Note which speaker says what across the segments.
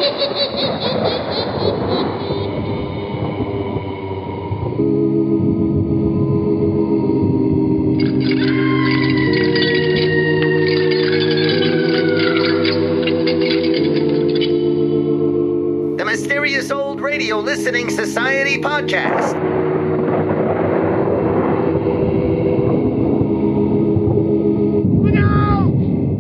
Speaker 1: The Mysterious Old Radio Listening Society podcast.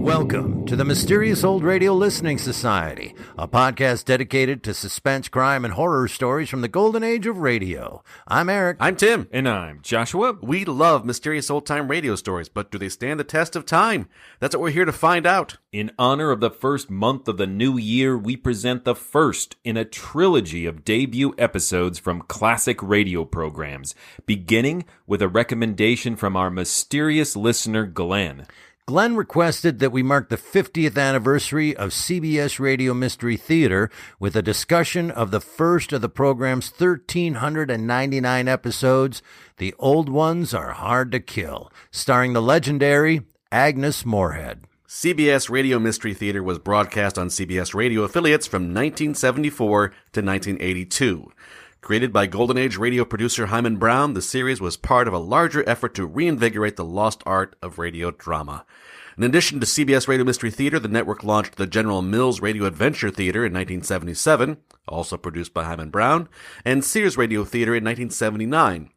Speaker 1: Welcome to the Mysterious Old Radio Listening Society, a podcast dedicated to suspense, crime, and horror stories from the golden age of radio. I'm Eric.
Speaker 2: I'm Tim.
Speaker 3: And I'm Joshua.
Speaker 2: We love mysterious old-time radio stories, but do they stand the test of time? That's what we're here to find out.
Speaker 3: In honor of the first month of the new year, we present the first in a trilogy of debut episodes from classic radio programs, beginning with a recommendation from our mysterious listener, Glenn.
Speaker 1: Glenn requested that we mark the 50th anniversary of CBS Radio Mystery Theater with a discussion of the first of the program's 1,399 episodes, The Old Ones Are Hard to Kill, starring the legendary Agnes Moorehead.
Speaker 2: CBS Radio Mystery Theater was broadcast on CBS Radio affiliates from 1974 to 1982. Created by Golden Age radio producer Hyman Brown, the series was part of a larger effort to reinvigorate the lost art of radio drama. In addition to CBS Radio Mystery Theater, the network launched the General Mills Radio Adventure Theater in 1977, also produced by Hyman Brown, and Sears Radio Theater in 1979.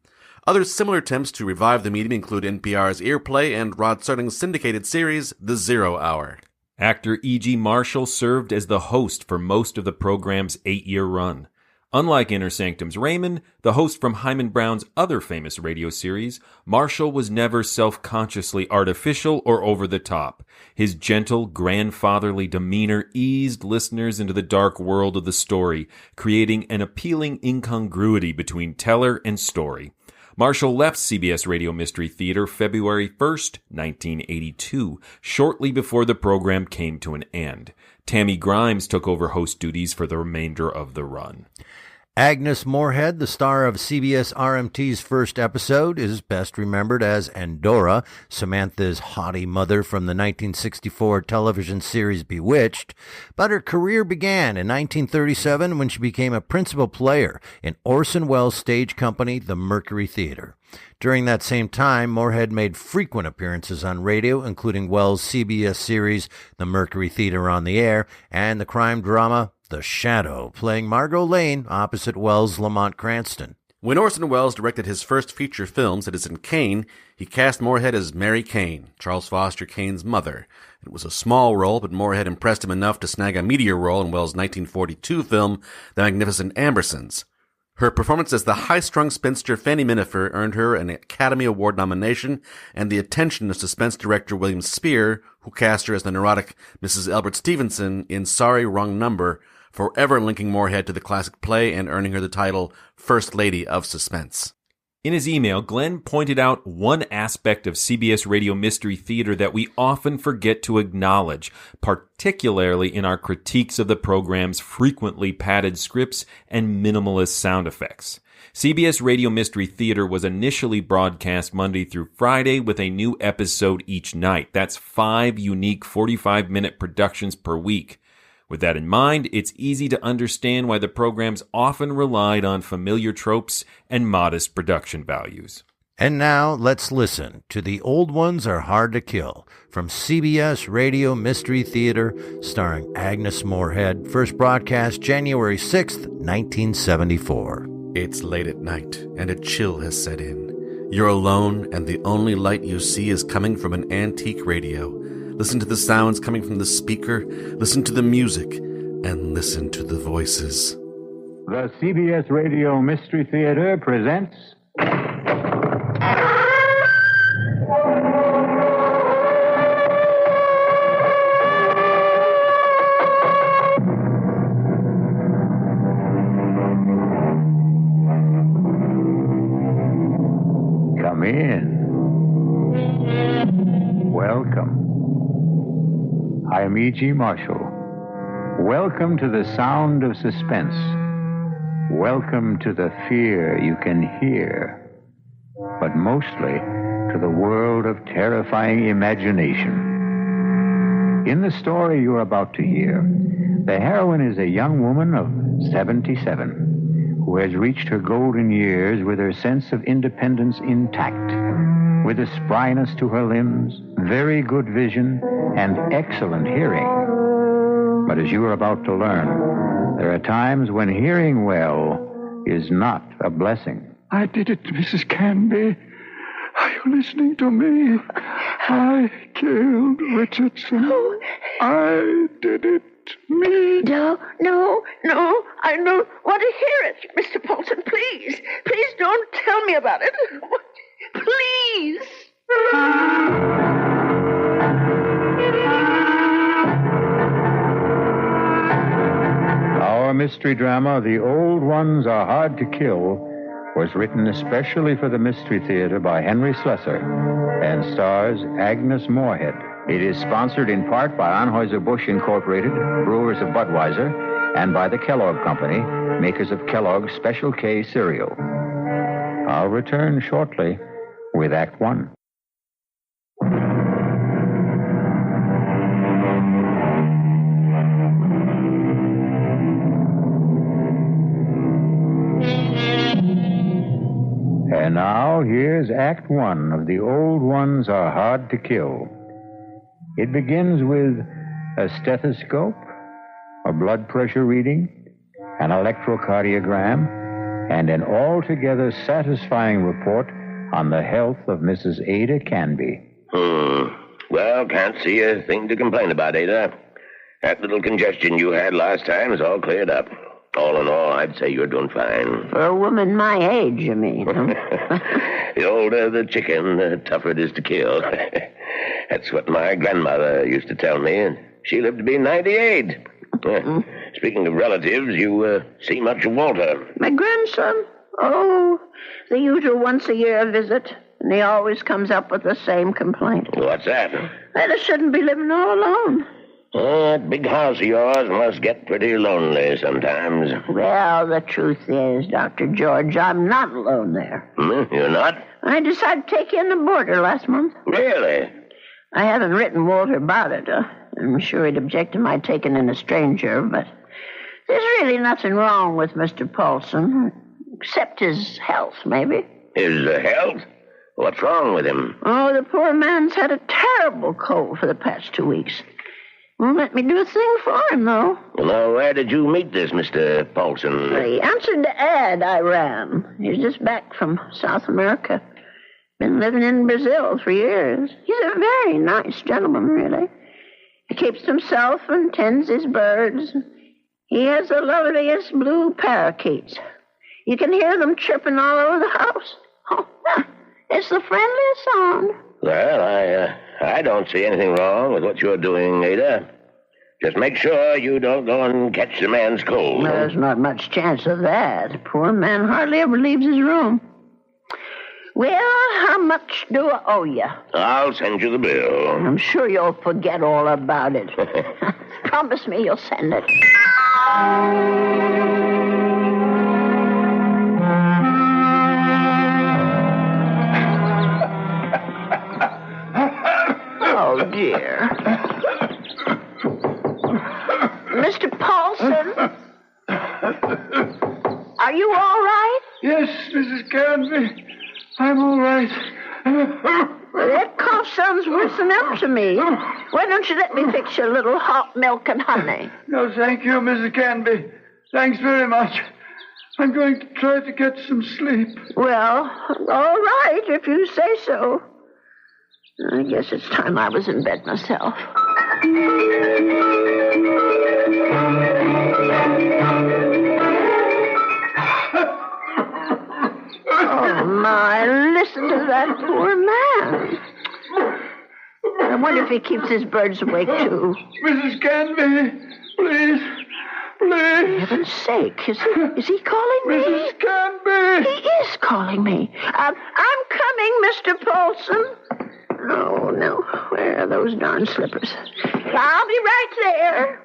Speaker 2: Other similar attempts to revive the medium include NPR's Earplay and Rod Serling's syndicated series, The Zero Hour.
Speaker 3: Actor E.G. Marshall served as the host for most of the program's 8-year run. Unlike Inner Sanctum's Raymond, the host from Hyman Brown's other famous radio series, Marshall was never self-consciously artificial or over the top. His gentle, grandfatherly demeanor eased listeners into the dark world of the story, creating an appealing incongruity between teller and story. Marshall left CBS Radio Mystery Theater February 1st, 1982, shortly before the program came to an end. Tammy Grimes took over host duties for the remainder of the run.
Speaker 1: Agnes Moorehead, the star of CBS RMT's first episode, is best remembered as Endora, Samantha's haughty mother from the 1964 television series Bewitched, but her career began in 1937 when she became a principal player in Orson Welles' stage company, the Mercury Theater. During that same time, Moorehead made frequent appearances on radio, including Welles' CBS series The Mercury Theater on the Air and the crime drama The Shadow, playing Margot Lane opposite Welles' Lamont Cranston.
Speaker 2: When Orson Welles directed his first feature film, Citizen Kane, he cast Moorehead as Mary Kane, Charles Foster Kane's mother. It was a small role, but Moorehead impressed him enough to snag a meteor role in Welles' 1942 film, The Magnificent Ambersons. Her performance as the high-strung spinster Fanny Minifer earned her an Academy Award nomination and the attention of suspense director William Spear, who cast her as the neurotic Mrs. Elbert Stevenson in Sorry, Wrong Number, forever linking Moorehead to the classic play and earning her the title First Lady of Suspense.
Speaker 3: In his email, Glenn pointed out one aspect of CBS Radio Mystery Theater that we often forget to acknowledge, particularly in our critiques of the program's frequently padded scripts and minimalist sound effects. CBS Radio Mystery Theater was initially broadcast Monday through Friday with a new episode each night. That's 5 unique 45-minute productions per week. With that in mind, it's easy to understand why the programs often relied on familiar tropes and modest production values.
Speaker 1: And now, let's listen to The Old Ones Are Hard to Kill from CBS Radio Mystery Theater, starring Agnes Moorehead, first broadcast January 6th, 1974.
Speaker 2: It's late at night, and a chill has set in. You're alone, and the only light you see is coming from an antique radio. Listen to the sounds coming from the speaker, listen to the music, and listen to the voices.
Speaker 4: The CBS Radio Mystery Theater presents... Come in. Welcome. I am E.G. Marshall. Welcome to the sound of suspense. Welcome to the fear you can hear. But mostly to the world of terrifying imagination. In the story you're about to hear, The heroine is a young woman of 77 who has reached her golden years with her sense of independence intact, with a spryness to her limbs, very good vision, and excellent hearing. But as you are about to learn, there are times when hearing well is not a blessing.
Speaker 5: I did it, Mrs. Canby. Are you listening to me? I killed Richardson.
Speaker 6: Oh.
Speaker 5: I did it. Me.
Speaker 6: No. I don't want to hear it, Mr. Paulson. Please. Please don't tell me about it. Please.
Speaker 4: Our mystery drama, The Old Ones Are Hard to Kill, was written especially for the Mystery Theater by Henry Slessor and stars Agnes Moorehead. It is sponsored in part by Anheuser-Busch Incorporated, brewers of Budweiser, and by the Kellogg Company, makers of Kellogg's Special K cereal. I'll return shortly with Act One. And now, here's Act One of The Old Ones Are Hard to Kill. It begins with a stethoscope, a blood pressure reading, an electrocardiogram, and an altogether satisfying report on the health of Mrs. Ada Canby.
Speaker 7: Well, can't see a thing to complain about, Ada. That little congestion you had last time is all cleared up. All in all, I'd say you're doing fine.
Speaker 6: For a woman my age, you mean? Huh?
Speaker 7: The older the chicken, the tougher it is to kill. That's what my grandmother used to tell me, and she lived to be 98. Speaking of relatives, you see much of Walter.
Speaker 6: My grandson? Oh, the usual once-a-year visit. And he always comes up with the same complaint.
Speaker 7: What's that?
Speaker 6: That I shouldn't be living all alone.
Speaker 7: That big house of yours must get pretty lonely sometimes.
Speaker 6: Well, the truth is, Dr. George, I'm not alone there.
Speaker 7: You're not?
Speaker 6: I decided to take in the boarder last month.
Speaker 7: Really?
Speaker 6: I haven't written Walter about it. I'm sure he'd object to my taking in a stranger, but there's really nothing wrong with Mr. Paulson, except his health, maybe.
Speaker 7: His health? What's wrong with him?
Speaker 6: Oh, the poor man's had a terrible cold for the past 2 weeks. Won't let me do a thing for him, though.
Speaker 7: Well, now, where did you meet this Mr. Paulson?
Speaker 6: He answered the ad I ran. He's just back from South America. Been living in Brazil for years. He's a very nice gentleman, really. He keeps to himself and tends his birds. He has the loveliest blue parakeets. You can hear them chirping all over the house. Oh, it's the friendliest sound.
Speaker 7: Well, I don't see anything wrong with what you're doing, Ada. Just make sure you don't go and catch the man's cold.
Speaker 6: There's not much chance of that. The poor man hardly ever leaves his room. Well, how much do I owe you?
Speaker 7: I'll send you the bill.
Speaker 6: I'm sure you'll forget all about it. Promise me you'll send it. Oh, dear. Mr. Paulson? Are you all right?
Speaker 5: Yes, Mrs. Canby. I'm all right.
Speaker 6: That cough sounds worse than up to me. Why don't you let me fix you a little hot milk and honey?
Speaker 5: No, thank you, Mrs. Canby. Thanks very much. I'm going to try to get some sleep.
Speaker 6: Well, all right, if you say so. I guess it's time I was in bed myself. Oh, my, listen to that poor man. I wonder if he keeps his birds awake, too.
Speaker 5: Mrs. Canby, please.
Speaker 6: For heaven's sake, is he calling me?
Speaker 5: Mrs. Canby!
Speaker 6: He is calling me. I'm coming, Mr. Paulson. Oh, no. Where are those darn slippers? I'll be right there.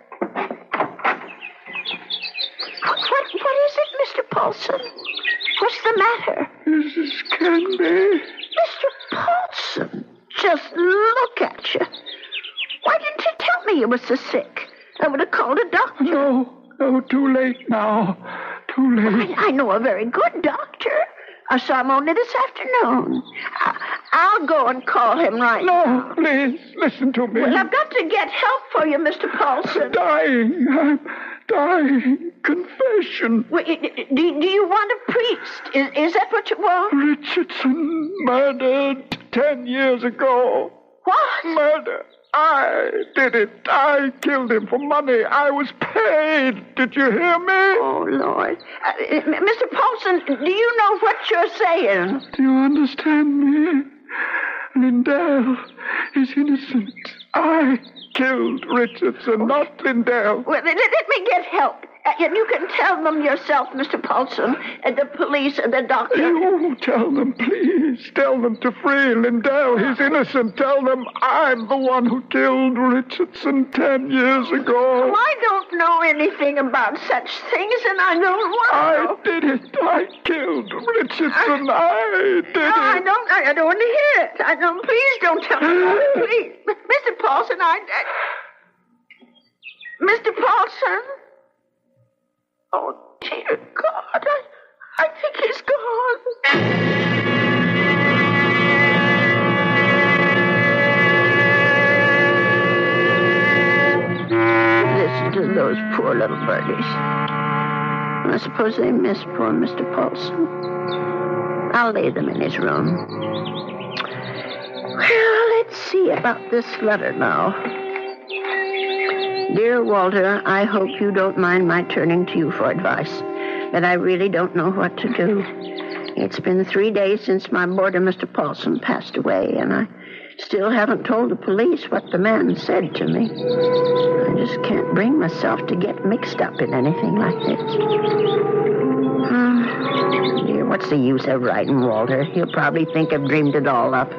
Speaker 6: What is it, Mr. Paulson? What's the matter?
Speaker 5: Mrs. Canby.
Speaker 6: Mr. Paulson, just look at you. Why didn't you tell me you were so sick? would have called a doctor.
Speaker 5: No, too late now. Too late.
Speaker 6: I know a very good doctor. I saw him only this afternoon. I'll go and call him right now.
Speaker 5: No, please, listen to me.
Speaker 6: Well, I've got to get help for you, Mr. Paulson.
Speaker 5: I'm dying. Confession.
Speaker 6: Well, do you want a priest? Is that what you want?
Speaker 5: Richardson murdered 10 years ago.
Speaker 6: What?
Speaker 5: Murder. I did it. I killed him for money. I was paid. Did you hear me?
Speaker 6: Oh, Lord. Mr. Paulson, do you know what you're saying?
Speaker 5: Do you understand me? Lindell is innocent. I killed Richardson, not Lindell.
Speaker 6: Well, let me get help. And you can tell them yourself, Mr. Paulson, and the police and the doctor.
Speaker 5: You tell them, please. Tell them to free Lindell. He's innocent. Tell them I'm the one who killed Richardson 10 years ago.
Speaker 6: Oh, I don't know anything about such things, and I don't want to.
Speaker 5: I did it. I killed Richardson. I did it.
Speaker 6: I don't want to hear it. Please don't tell me. Please. Mr. Paulson, Mr. Paulson? Oh, dear God, I think he's gone. Listen to those poor little birdies. I suppose they miss poor Mr. Paulson. I'll lay them in his room. Well, let's see about this letter now. Dear Walter, I hope you don't mind my turning to you for advice, but I really don't know what to do. It's been 3 days since my boarder, Mr. Paulson, passed away, and I still haven't told the police what the man said to me. I just can't bring myself to get mixed up in anything like this. Dear, what's the use of writing Walter? He'll probably think I've dreamed it all up.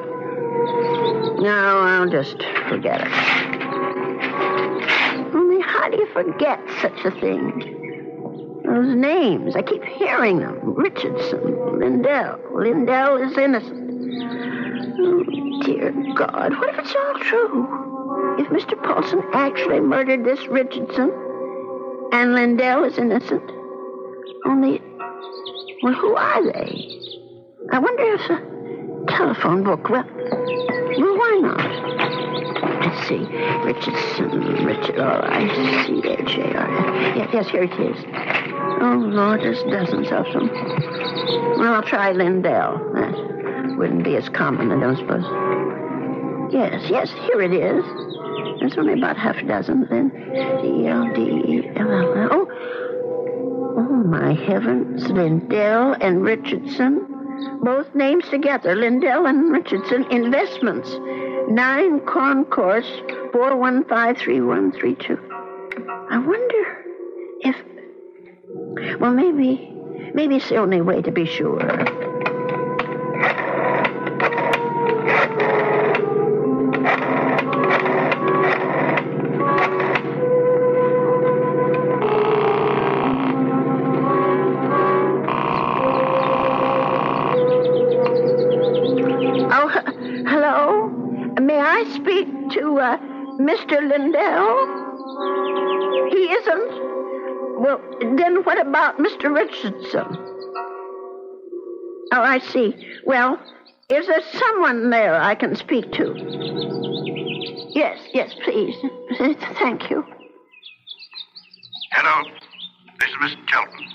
Speaker 6: No, I'll just forget it. How do you forget such a thing? Those names, I keep hearing them. Richardson, Lindell. Lindell is innocent. Oh, dear God, what if it's all true? If Mr. Paulson actually murdered this Richardson and Lindell is innocent? Only, well, who are they? I wonder if a telephone book, well, why not? Let's see. Richard, R-I-C-H-A-R. Yes, here it is. Oh, Lord, there's dozens of them. Well, I'll try Lindell. That wouldn't be as common, I don't suppose. Yes, here it is. There's only about half a dozen, then. D-L-D-E-L-L. Oh, my heavens. Lindell and Richardson. Both names together. Lindell and Richardson Investments. 9 Concourse 4153132. I wonder if... Well, maybe it's the only way to be sure. Oh, hello? May I speak to Mr. Lindell? He isn't? Well, then what about Mr. Richardson? Oh, I see. Well, is there someone there I can speak to? Yes, please. Thank you.
Speaker 8: Hello. This is Mr. Chelton.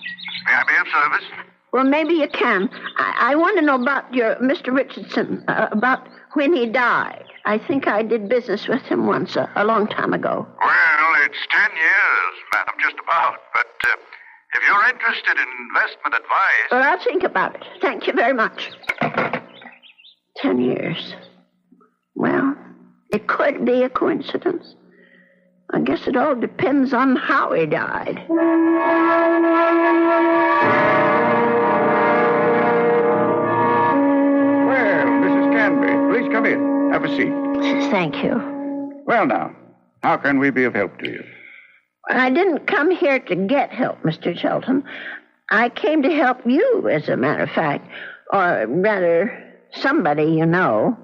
Speaker 8: May I be of service?
Speaker 6: Well, maybe you can. I want to know about your Mr. Richardson, about when he died. I think I did business with him once, a long time ago.
Speaker 8: Well, it's 10 years, madam, just about. But if you're interested in investment advice...
Speaker 6: Well, I'll think about it. Thank you very much. 10 years. Well, it could be a coincidence. I guess it all depends on how he died.
Speaker 5: Well, Mrs. Canby, please come in. Have a seat.
Speaker 6: Thank you.
Speaker 5: Well, now, how can we be of help to you?
Speaker 6: I didn't come here to get help, Mr. Shelton. I came to help you, as a matter of fact. Or rather, somebody you know.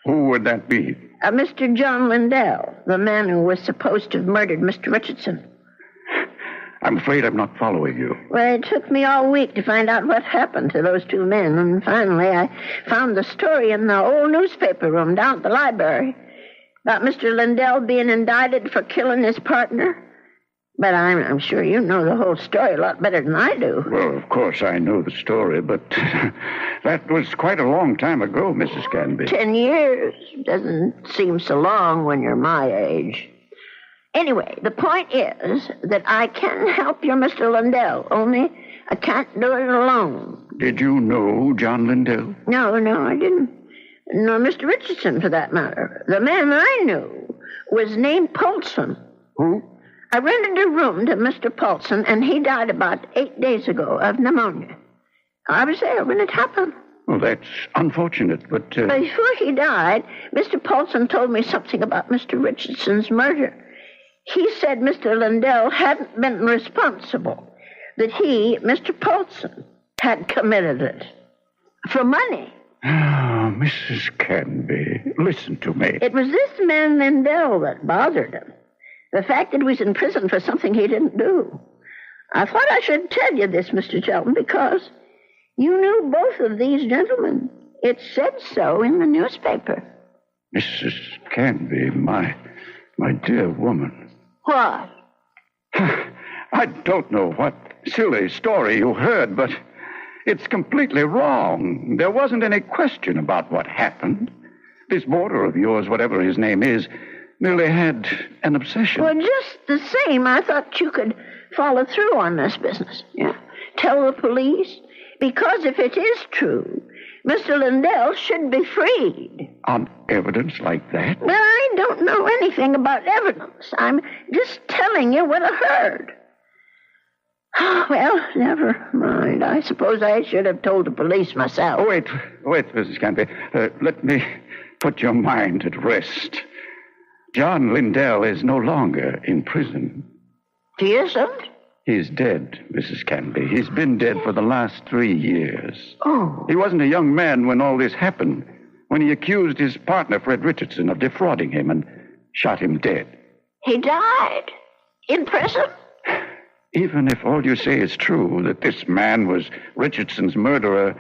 Speaker 5: Who would that be?
Speaker 6: Mr. John Lindell, the man who was supposed to have murdered Mr. Richardson.
Speaker 5: I'm afraid I'm not following you.
Speaker 6: Well, it took me all week to find out what happened to those two men, and finally I found the story in the old newspaper room down at the library about Mr. Lindell being indicted for killing his partner. But I'm sure you know the whole story a lot better than I do.
Speaker 5: Well, of course I know the story, but that was quite a long time ago, Mrs. Canby.
Speaker 6: 10 years doesn't seem so long when you're my age. Anyway, the point is that I can help your Mr. Lindell, only I can't do it alone.
Speaker 5: Did you know John Lindell?
Speaker 6: No, I didn't. Nor Mr. Richardson, for that matter. The man I knew was named Paulson.
Speaker 5: Who?
Speaker 6: I rented a room to Mr. Paulson, and he died about 8 days ago of pneumonia. I was there when it happened.
Speaker 5: Well, that's unfortunate, but...
Speaker 6: Before he died, Mr. Paulson told me something about Mr. Richardson's murder. He said Mr. Lindell hadn't been responsible, that he, Mr. Paulson, had committed it. For money.
Speaker 5: Oh, Mrs. Canby, listen to me.
Speaker 6: It was this man Lindell that bothered him. The fact that he was in prison for something he didn't do. I thought I should tell you this, Mr. Shelton, because you knew both of these gentlemen. It said so in the newspaper.
Speaker 5: Mrs. Canby, my dear woman.
Speaker 6: What?
Speaker 5: I don't know what silly story you heard, but it's completely wrong. There wasn't any question about what happened. This boarder of yours, whatever his name is, merely had an obsession.
Speaker 6: Well, just the same, I thought you could follow through on this business. Yeah. Tell the police. Because if it is true, Mr. Lindell should be freed.
Speaker 5: On evidence like that?
Speaker 6: Well, I don't know anything about evidence. I'm just telling you what I heard. Well, never mind. I suppose I should have told the police myself.
Speaker 5: Oh, wait, Mrs. Canby. Let me put your mind at rest. John Lindell is no longer in prison.
Speaker 6: He isn't?
Speaker 5: He's dead, Mrs. Canby. He's been dead for the last 3 years.
Speaker 6: Oh.
Speaker 5: He wasn't a young man when all this happened, when he accused his partner, Fred Richardson, of defrauding him and shot him dead.
Speaker 6: He died? In prison?
Speaker 5: Even if all you say is true, that this man was Richardson's murderer,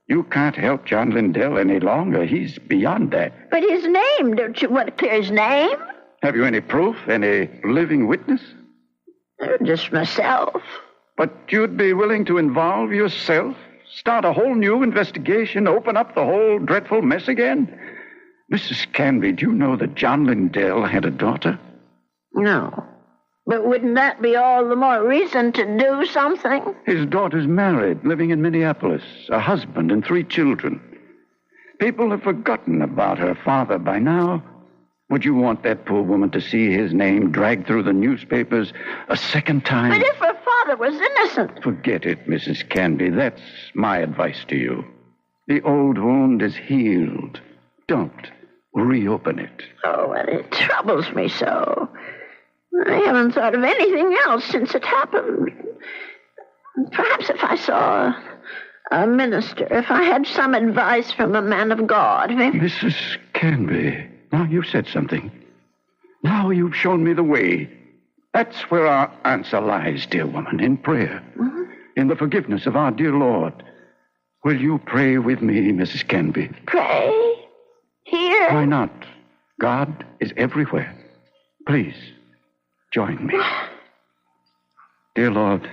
Speaker 5: you can't help John Lindell any longer. He's beyond that.
Speaker 6: But his name, don't you want to clear his name?
Speaker 5: Have you any proof, any living witness?
Speaker 6: Just myself.
Speaker 5: But you'd be willing to involve yourself? Start a whole new investigation? Open up the whole dreadful mess again? Mrs. Canby, do you know that John Lindell had a daughter?
Speaker 6: No. But wouldn't that be all the more reason to do something?
Speaker 5: His daughter's married, living in Minneapolis, a husband and 3 children. People have forgotten about her father by now. Would you want that poor woman to see his name dragged through the newspapers a second time?
Speaker 6: But if her father was innocent...
Speaker 5: Forget it, Mrs. Canby. That's my advice to you. The old wound is healed. Don't reopen it.
Speaker 6: Oh, well, it troubles me so. I haven't thought of anything else since it happened. Perhaps if I saw a minister, if I had some advice from a man of God.
Speaker 5: Mrs. Canby, now you've said something. Now you've shown me the way. That's where our answer lies, dear woman, in prayer. Mm-hmm. In the forgiveness of our dear Lord. Will you pray with me, Mrs. Canby?
Speaker 6: Pray? Here?
Speaker 5: Why not? God is everywhere. Please, join me. Dear Lord,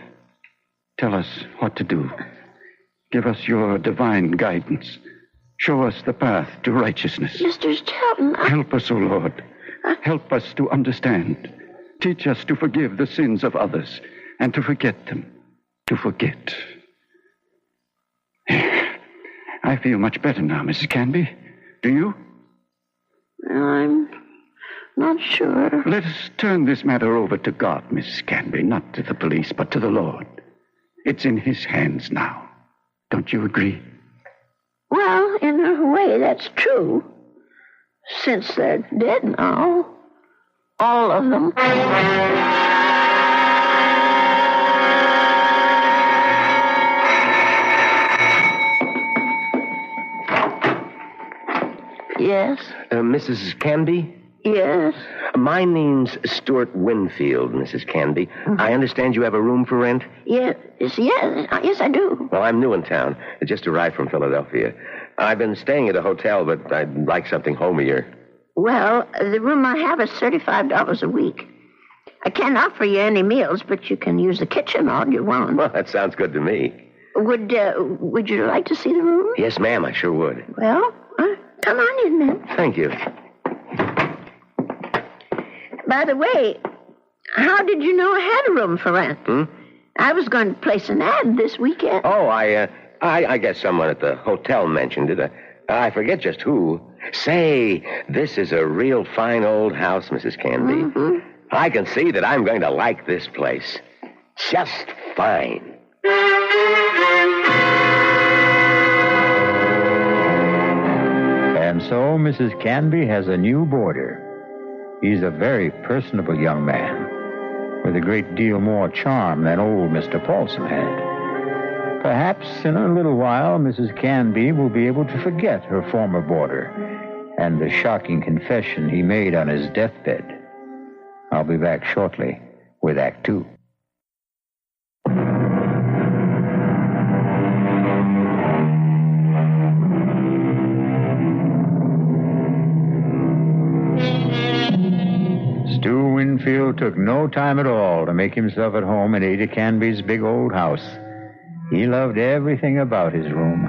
Speaker 5: tell us what to do. Give us your divine guidance. Show us the path to righteousness.
Speaker 6: Mr. Shelton,
Speaker 5: Help us, O Lord. Help us to understand. Teach us to forgive the sins of others and to forget them. To forget. I feel much better now, Mrs. Canby. Do you?
Speaker 6: I'm not sure.
Speaker 5: Let us turn this matter over to God, Mrs. Canby, not to the police, but to the Lord. It's in His hands now. Don't you agree?
Speaker 6: Well, in a way, that's true. Since they're dead now. All of them. Yes?
Speaker 7: Mrs. Canby?
Speaker 6: Yes?
Speaker 7: My name's Stuart Winfield, Mrs. Canby. Mm-hmm. I understand you have a room for rent?
Speaker 6: Yes, I do.
Speaker 7: Well, I'm new in town. I just arrived from Philadelphia. I've been staying at a hotel, but I'd like something homier.
Speaker 6: Well, the room I have is $35 a week. I can't offer you any meals, but you can use the kitchen all you want.
Speaker 7: Well, that sounds good to me.
Speaker 6: Would you like to see the room?
Speaker 7: Yes, ma'am, I sure would.
Speaker 6: Well, come on in then.
Speaker 7: Thank you.
Speaker 6: By the way, how did you know I had a room for rent? I was going to place an ad this weekend.
Speaker 7: Oh, I guess someone at the hotel mentioned it. I forget just who. Say, this is a real fine old house, Mrs. Canby. Mm-hmm. I can see that I'm going to like this place. Just fine.
Speaker 4: And so Mrs. Canby has a new boarder. He's a very personable young man with a great deal more charm than old Mr. Paulson had. Perhaps in a little while, Mrs. Canby will be able to forget her former boarder and the shocking confession he made on his deathbed. I'll be back shortly with Act 2. Stu Winfield took no time at all to make himself at home in Ada Canby's big old house. He loved everything about his room.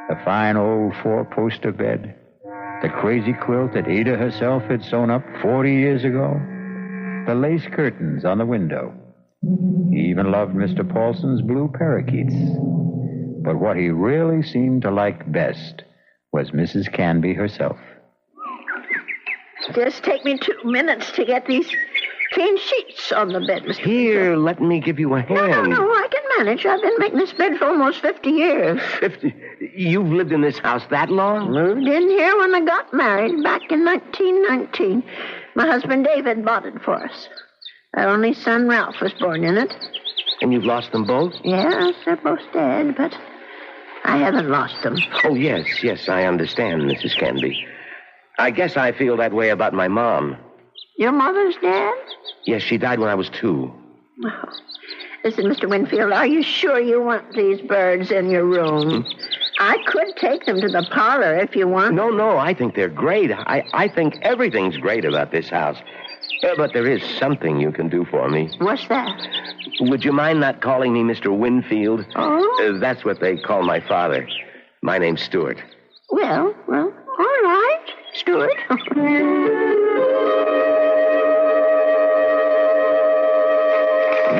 Speaker 4: The fine old four-poster bed, the crazy quilt that Ada herself had sewn up 40 years ago, the lace curtains on the window. He even loved Mr. Paulson's blue parakeets. But what he really seemed to like best was Mrs. Canby herself.
Speaker 6: Just take me 2 minutes to get these clean sheets on the bed, Mr.
Speaker 7: Here, let me give you a hand.
Speaker 6: No, I can manage. I've been making this bed for almost 50 years.
Speaker 7: 50? You've lived in this house that long?
Speaker 6: Moved in here when I got married back in 1919. My husband David bought it for us. Our only son Ralph was born in it.
Speaker 7: And you've lost them both?
Speaker 6: Yes, they're both dead, but I haven't lost them.
Speaker 7: Oh, yes, I understand, Mrs. Canby. I guess I feel that way about my mom.
Speaker 6: Your mother's dead?
Speaker 7: Yes, she died when I was 2.
Speaker 6: Oh. Listen, Mr. Winfield, are you sure you want these birds in your room? I could take them to the parlor if you want.
Speaker 7: No, I think they're great. I think everything's great about this house. But there is something you can do for me.
Speaker 6: What's that?
Speaker 7: Would you mind not calling me Mr. Winfield?
Speaker 6: Oh?
Speaker 7: That's what they call my father. My name's Stuart.
Speaker 6: Well, all right, Stuart.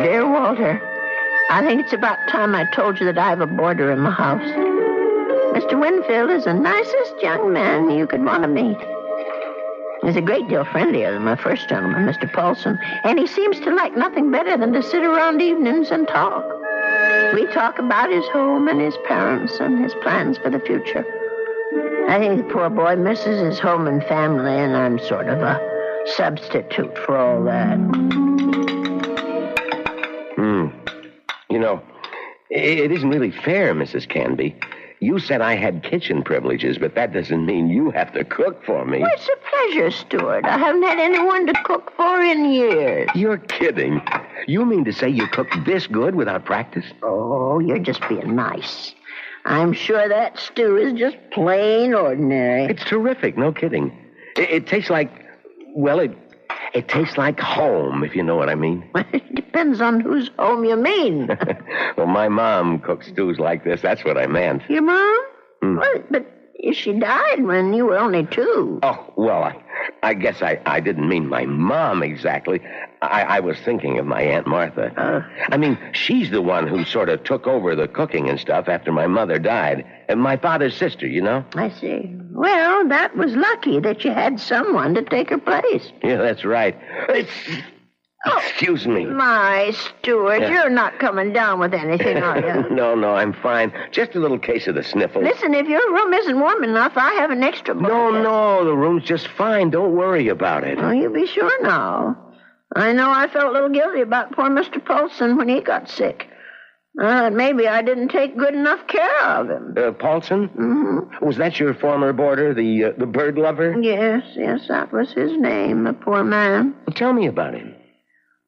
Speaker 6: Dear Walter, I think it's about time I told you that I have a boarder in my house. Mr. Winfield is the nicest young man you could want to meet. He's a great deal friendlier than my first gentleman, Mr. Paulson, and he seems to like nothing better than to sit around evenings and talk. We talk about his home and his parents and his plans for the future. I think the poor boy misses his home and family, and I'm sort of a substitute for all that.
Speaker 7: You know, it isn't really fair, Mrs. Canby. You said I had kitchen privileges, but that doesn't mean you have to cook for me.
Speaker 6: Well, it's a pleasure, Stuart. I haven't had anyone to cook for in years.
Speaker 7: You're kidding. You mean to say you cook this good without practice?
Speaker 6: Oh, you're just being nice. I'm sure that stew is just plain ordinary.
Speaker 7: It's terrific, no kidding. It tastes like, well, it tastes like home, if you know what I mean.
Speaker 6: It depends on whose home you mean.
Speaker 7: Well, my mom cooks stews like this. That's what I meant.
Speaker 6: Your mom? Well, but she died when you were only 2.
Speaker 7: Oh, well, I guess I didn't mean my mom exactly. I was thinking of my Aunt Martha. I mean, she's the one who sort of took over the cooking and stuff after my mother died. And my father's sister, you know?
Speaker 6: I see. Well, that was lucky that you had someone to take her place.
Speaker 7: Yeah, that's right. Excuse me.
Speaker 6: My, Stuart, you're not coming down with anything, are you?
Speaker 7: No, I'm fine. Just a little case of the sniffles.
Speaker 6: Listen, if your room isn't warm enough, I have an extra blanket.
Speaker 7: No, the room's just fine. Don't worry about it.
Speaker 6: Oh, you be sure now. I know I felt a little guilty about poor Mr. Paulson when he got sick. Maybe I didn't take good enough care of him.
Speaker 7: Paulson? Mm-hmm. Was that your former boarder, the bird lover?
Speaker 6: Yes, that was his name, the poor man.
Speaker 7: Well, tell me about him.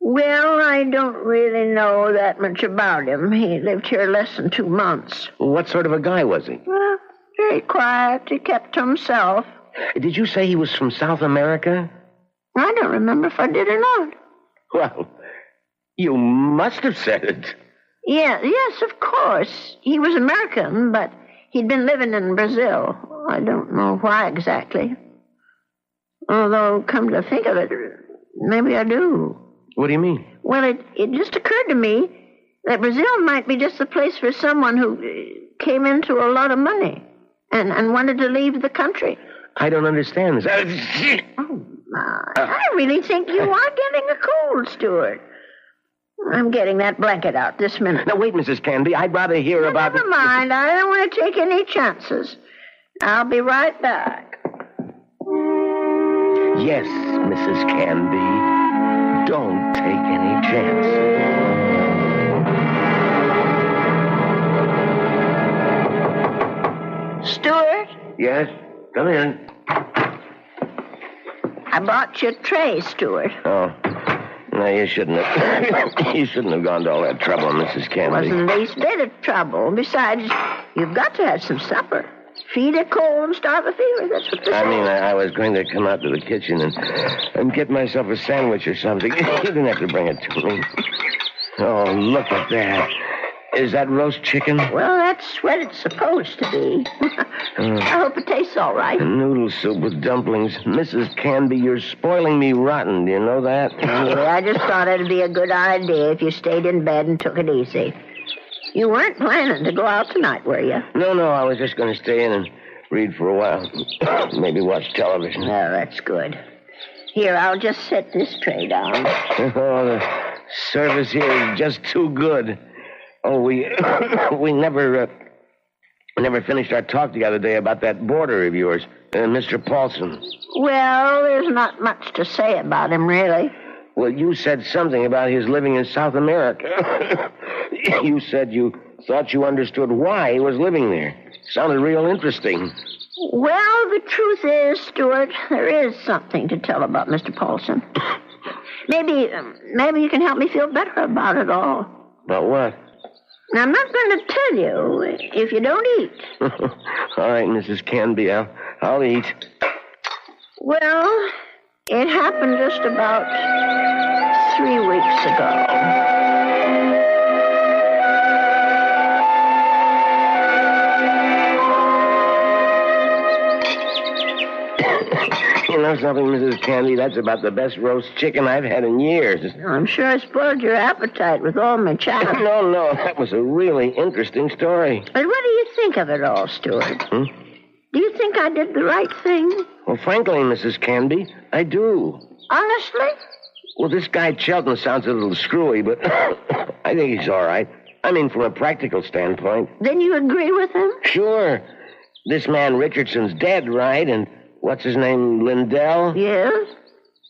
Speaker 6: Well, I don't really know that much about him. He lived here less than 2 months.
Speaker 7: What sort of a guy was he?
Speaker 6: Well, very quiet. He kept to himself.
Speaker 7: Did you say he was from South America?
Speaker 6: I don't remember if I did or not.
Speaker 7: Well, you must have said it.
Speaker 6: Yes, of course. He was American, but he'd been living in Brazil. I don't know why exactly. Although, come to think of it, maybe I do.
Speaker 7: What do you mean?
Speaker 6: Well, it just occurred to me that Brazil might be just the place for someone who came into a lot of money and wanted to leave the country.
Speaker 7: I don't understand this.
Speaker 6: Oh, my. I really think you are getting a cold, Stuart. I'm getting that blanket out this minute.
Speaker 7: Now, wait, Mrs. Canby. I'd rather hear about...
Speaker 6: Never mind. I don't want to take any chances. I'll be right back.
Speaker 7: Yes, Mrs. Canby. Don't take any chances.
Speaker 6: Stuart?
Speaker 7: Yes? Come in.
Speaker 6: I brought you a tray, Stuart.
Speaker 7: Oh. No, you shouldn't have. You shouldn't have gone to all that trouble, Mrs. Canby.
Speaker 6: Wasn't the least bit of trouble. Besides, you've got to have some supper. Feed a cold and starve a fever. That's what they say.
Speaker 7: I mean, I was going to come out to the kitchen and get myself a sandwich or something. You didn't have to bring it to me. Oh, look at that. Is that roast chicken?
Speaker 6: Well, that's what it's supposed to be. I hope it tastes all right.
Speaker 7: Noodle soup with dumplings. Mrs. Canby, you're spoiling me rotten. Do you know that?
Speaker 6: Yeah, I just thought it'd be a good idea if you stayed in bed and took it easy. You weren't planning to go out tonight, were you?
Speaker 7: No, I was just going to stay in and read for a while. Maybe watch television.
Speaker 6: Oh, that's good. Here, I'll just set this tray down.
Speaker 7: Oh, the service here is just too good. Oh, we never finished our talk the other day about that boarder of yours, Mr. Paulson.
Speaker 6: Well, there's not much to say about him, really.
Speaker 7: Well, you said something about his living in South America. You said you thought you understood why he was living there. Sounded real interesting.
Speaker 6: Well, the truth is, Stuart, there is something to tell about Mr. Paulson. Maybe you can help me feel better about it all.
Speaker 7: About what?
Speaker 6: Now, I'm not going to tell you if you don't eat.
Speaker 7: All right, Mrs. Canby, I'll eat.
Speaker 6: Well, it happened just about 3 weeks ago.
Speaker 7: You know something, Mrs. Canby? That's about the best roast chicken I've had in years.
Speaker 6: I'm sure I spoiled your appetite with all my chatter.
Speaker 7: No, that was a really interesting story.
Speaker 6: But what do you think of it all, Stuart? Do you think I did the right thing?
Speaker 7: Well, frankly, Mrs. Canby, I do.
Speaker 6: Honestly?
Speaker 7: Well, this guy Chelton sounds a little screwy, but I think he's all right. I mean, from a practical standpoint.
Speaker 6: Then you agree with him?
Speaker 7: Sure. This man Richardson's dead, right? And what's his name, Lindell?
Speaker 6: Yes.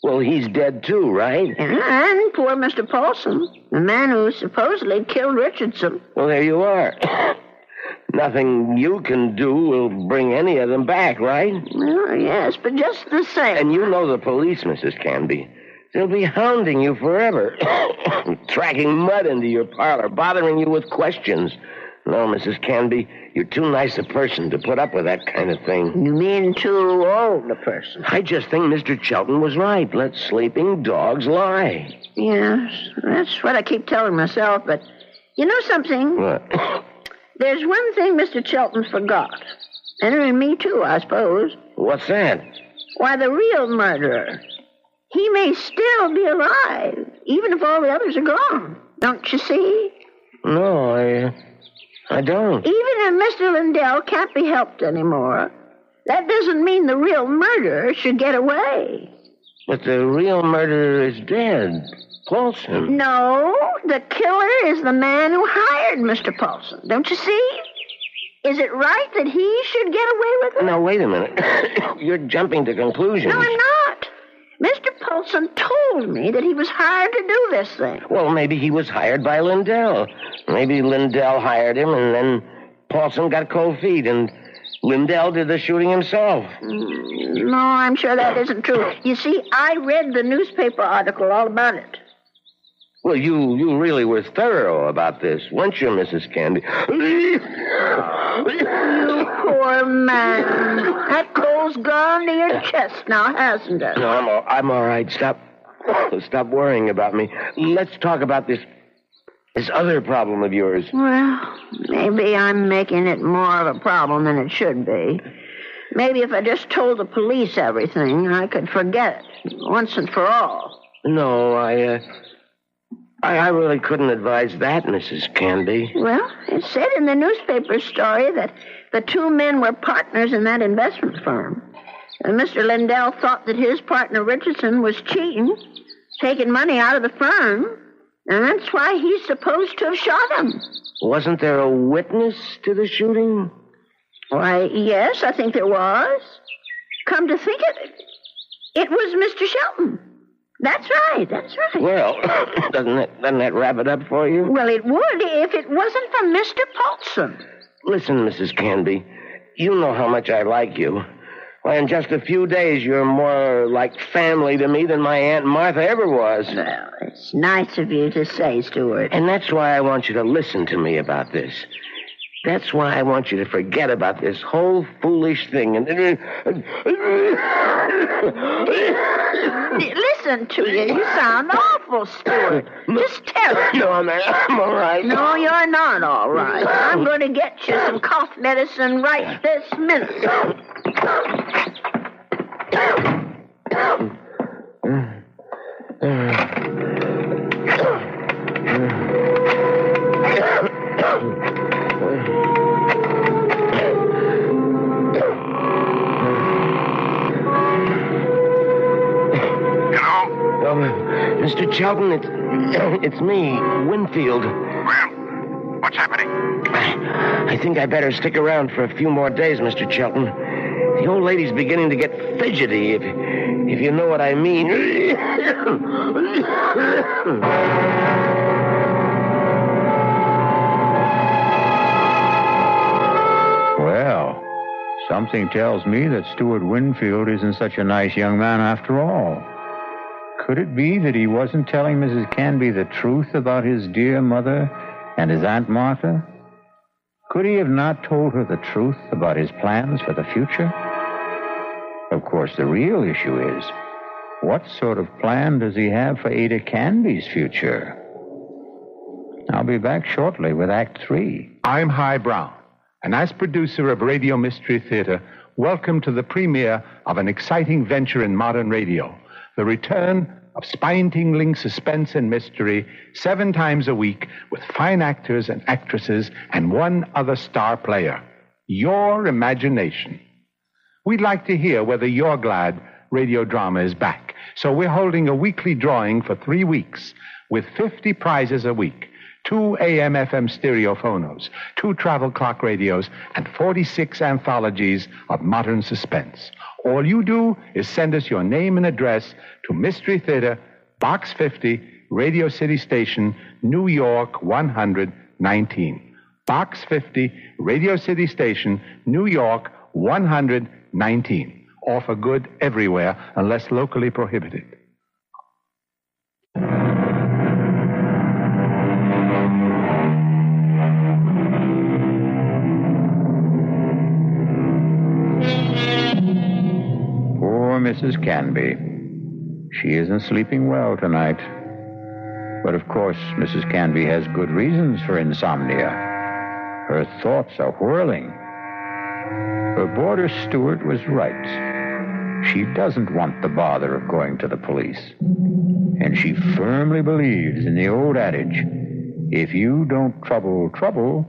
Speaker 7: Well, he's dead too, right?
Speaker 6: And poor Mr. Paulson, the man who supposedly killed Richardson.
Speaker 7: Well, there you are. Nothing you can do will bring any of them back, right?
Speaker 6: Well, yes, but just the same.
Speaker 7: And you know the police, Mrs. Canby. They'll be hounding you forever. Tracking mud into your parlor, bothering you with questions. No, Mrs. Canby, you're too nice a person to put up with that kind of thing.
Speaker 6: You mean too old a person?
Speaker 7: I just think Mr. Chelton was right. Let sleeping dogs lie.
Speaker 6: Yes, that's what I keep telling myself, but you know something?
Speaker 7: What?
Speaker 6: There's one thing Mr. Chelton forgot. And me too, I suppose.
Speaker 7: What's that?
Speaker 6: Why, the real murderer. He may still be alive, even if all the others are gone. Don't you see?
Speaker 7: No, I don't.
Speaker 6: Even if Mr. Lindell can't be helped anymore, that doesn't mean the real murderer should get away.
Speaker 7: But the real murderer is dead. Paulson.
Speaker 6: No, the killer is the man who hired Mr. Paulson. Don't you see? Is it right that he should get away with it?
Speaker 7: Now, wait a minute. You're jumping to conclusions.
Speaker 6: No, I'm not. Mr. Paulson told me that he was hired to do this thing.
Speaker 7: Well, maybe he was hired by Lindell. Maybe Lindell hired him, and then Paulson got cold feet, and Lindell did the shooting himself.
Speaker 6: No, I'm sure that isn't true. You see, I read the newspaper article all about it.
Speaker 7: Well, you really were thorough about this, weren't you, Mrs. Canby?
Speaker 6: You poor man. That coal's gone to your chest now, hasn't it?
Speaker 7: No, I'm all right. Stop worrying about me. Let's talk about this other problem of yours.
Speaker 6: Well, maybe I'm making it more of a problem than it should be. Maybe if I just told the police everything, I could forget it once and for all.
Speaker 7: No, I really couldn't advise that, Mrs. Canby.
Speaker 6: Well, it said in the newspaper story that the two men were partners in that investment firm. And Mr. Lindell thought that his partner Richardson was cheating, taking money out of the firm, and that's why he's supposed to have shot him.
Speaker 7: Wasn't there a witness to the shooting?
Speaker 6: Why, yes, I think there was. Come to think of it, it was Mr. Shelton. That's right.
Speaker 7: Well, doesn't that wrap it up for you?
Speaker 6: Well, it would if it wasn't for Mr. Paulson.
Speaker 7: Listen, Mrs. Canby, you know how much I like you. Why, in just a few days, you're more like family to me than my Aunt Martha ever was.
Speaker 6: Well, it's nice of you to say, Stuart.
Speaker 7: And that's why I want you to listen to me about this. That's why I want you to forget about this whole foolish thing. And
Speaker 6: listen to you. You sound awful, Stuart. Just terrible.
Speaker 7: No, I'm all right.
Speaker 6: No, you're not all right. I'm going to get you some cough medicine right this minute.
Speaker 7: Mr. Chelton, it's me, Winfield.
Speaker 8: Well, what's happening?
Speaker 7: I think I better stick around for a few more days, Mr. Chelton. The old lady's beginning to get fidgety, if you know what I mean.
Speaker 4: Well, something tells me that Stuart Winfield isn't such a nice young man after all. Could it be that he wasn't telling Mrs. Canby the truth about his dear mother and his Aunt Martha? Could he have not told her the truth about his plans for the future? Of course, the real issue is, what sort of plan does he have for Ada Canby's future? I'll be back shortly with Act 3.
Speaker 9: I'm Hy Brown, and as producer of Radio Mystery Theater, welcome to the premiere of an exciting venture in modern radio, the return of spine-tingling suspense and mystery 7 times a week with fine actors and actresses and one other star player, your imagination. We'd like to hear whether you're glad radio drama is back. So we're holding a weekly drawing for 3 weeks with 50 prizes a week, 2 AM/FM stereophonos, 2 travel clock radios, and 46 anthologies of modern suspense. All you do is send us your name and address to Mystery Theater, Box 50, Radio City Station, New York 119. Box 50, Radio City Station, New York 119. All for good everywhere unless locally prohibited.
Speaker 4: Mrs. Canby. She isn't sleeping well tonight. But of course, Mrs. Canby has good reasons for insomnia. Her thoughts are whirling. Her boarder Stuart was right. She doesn't want the bother of going to the police. And she firmly believes in the old adage, if you don't trouble, trouble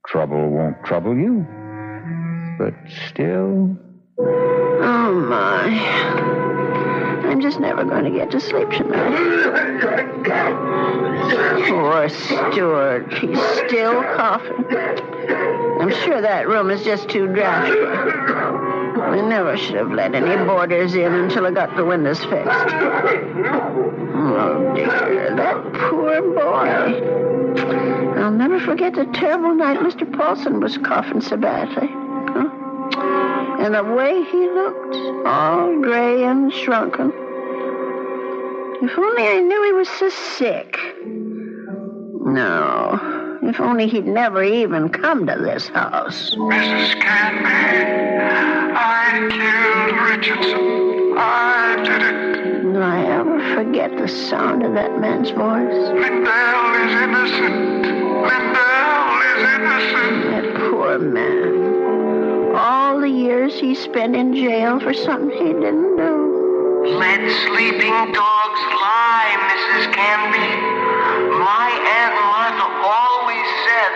Speaker 4: won't trouble you. But still...
Speaker 6: Oh, my. I'm just never going to get to sleep tonight. Poor Stuart. He's still coughing. I'm sure that room is just too drafty. We never should have let any boarders in until I got the windows fixed. Oh, dear. That poor boy. I'll forget the terrible night Mr. Paulson was coughing so badly. Huh? And the way he looked, all gray and shrunken. If only I knew he was so sick. No, if only he'd never even come to this house.
Speaker 8: Mrs. Canby, I killed Richardson. I did it.
Speaker 6: Do I ever forget the sound of that man's voice?
Speaker 8: Lindell is innocent. Lindell is innocent.
Speaker 6: That poor man. All the years he spent in jail for something he didn't do.
Speaker 10: Let sleeping dogs lie, Mrs. Canby. My Aunt Martha always said,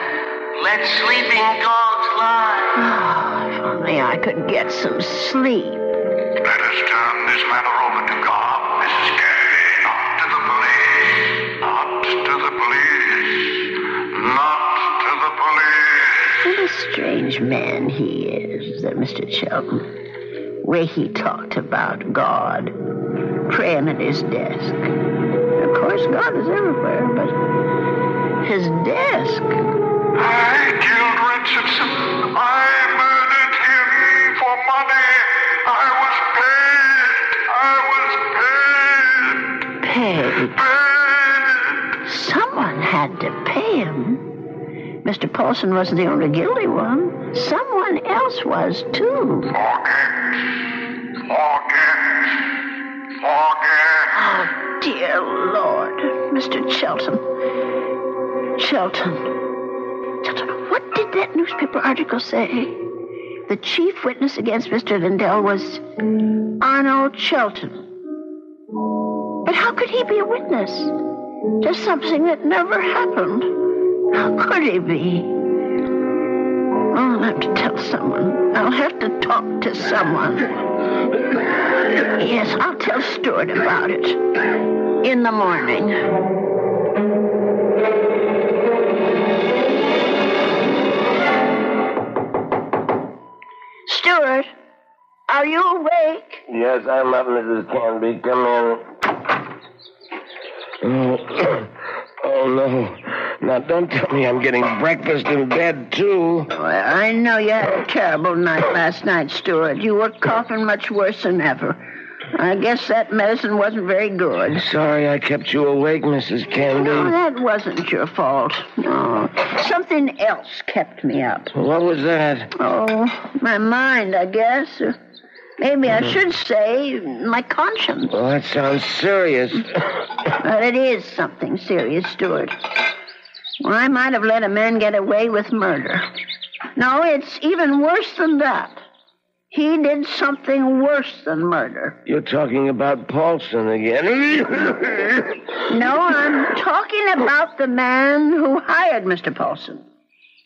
Speaker 10: let sleeping dogs lie.
Speaker 6: Oh, if only I could get some sleep.
Speaker 8: Let us turn this matter over to God, Mrs. Canby. Not to the police. Not to the police. Not to the police.
Speaker 6: What a strange man he is, that Mr. Chelton. Way he talked about God, praying at his desk. Of course, God is everywhere, but his desk.
Speaker 8: I killed Richardson. I murdered him for money. I was paid.
Speaker 6: Paid? Someone had to pay him. Mr. Paulson wasn't the only guilty one. Someone else was, too.
Speaker 8: Forget.
Speaker 6: Oh, dear Lord. Mr. Chelton, what did that newspaper article say? The chief witness against Mr. Lindell was Arnold Chelton. But how could he be a witness to something that never happened? How could he be? I'll have to tell someone. I'll have to talk to someone. Yes, I'll tell Stuart about it. In the morning. Stuart, are you awake?
Speaker 7: Yes, I'm up, Mrs. Canby. Come in. Oh, no. Now, don't tell me I'm getting breakfast in bed, too.
Speaker 6: Well, I know you had a terrible night last night, Stuart. You were coughing much worse than ever. I guess that medicine wasn't very good.
Speaker 7: Sorry I kept you awake, Mrs. Canby.
Speaker 6: No, that wasn't your fault. No, something else kept me up.
Speaker 7: What was that?
Speaker 6: Oh, my mind, I guess. Maybe I should say my conscience.
Speaker 7: Well, that sounds serious.
Speaker 6: Well, it is something serious, Stuart. Well, I might have let a man get away with murder. No, it's even worse than that. He did something worse than murder.
Speaker 7: You're talking about Paulson again.
Speaker 6: No, I'm talking about the man who hired Mr. Paulson.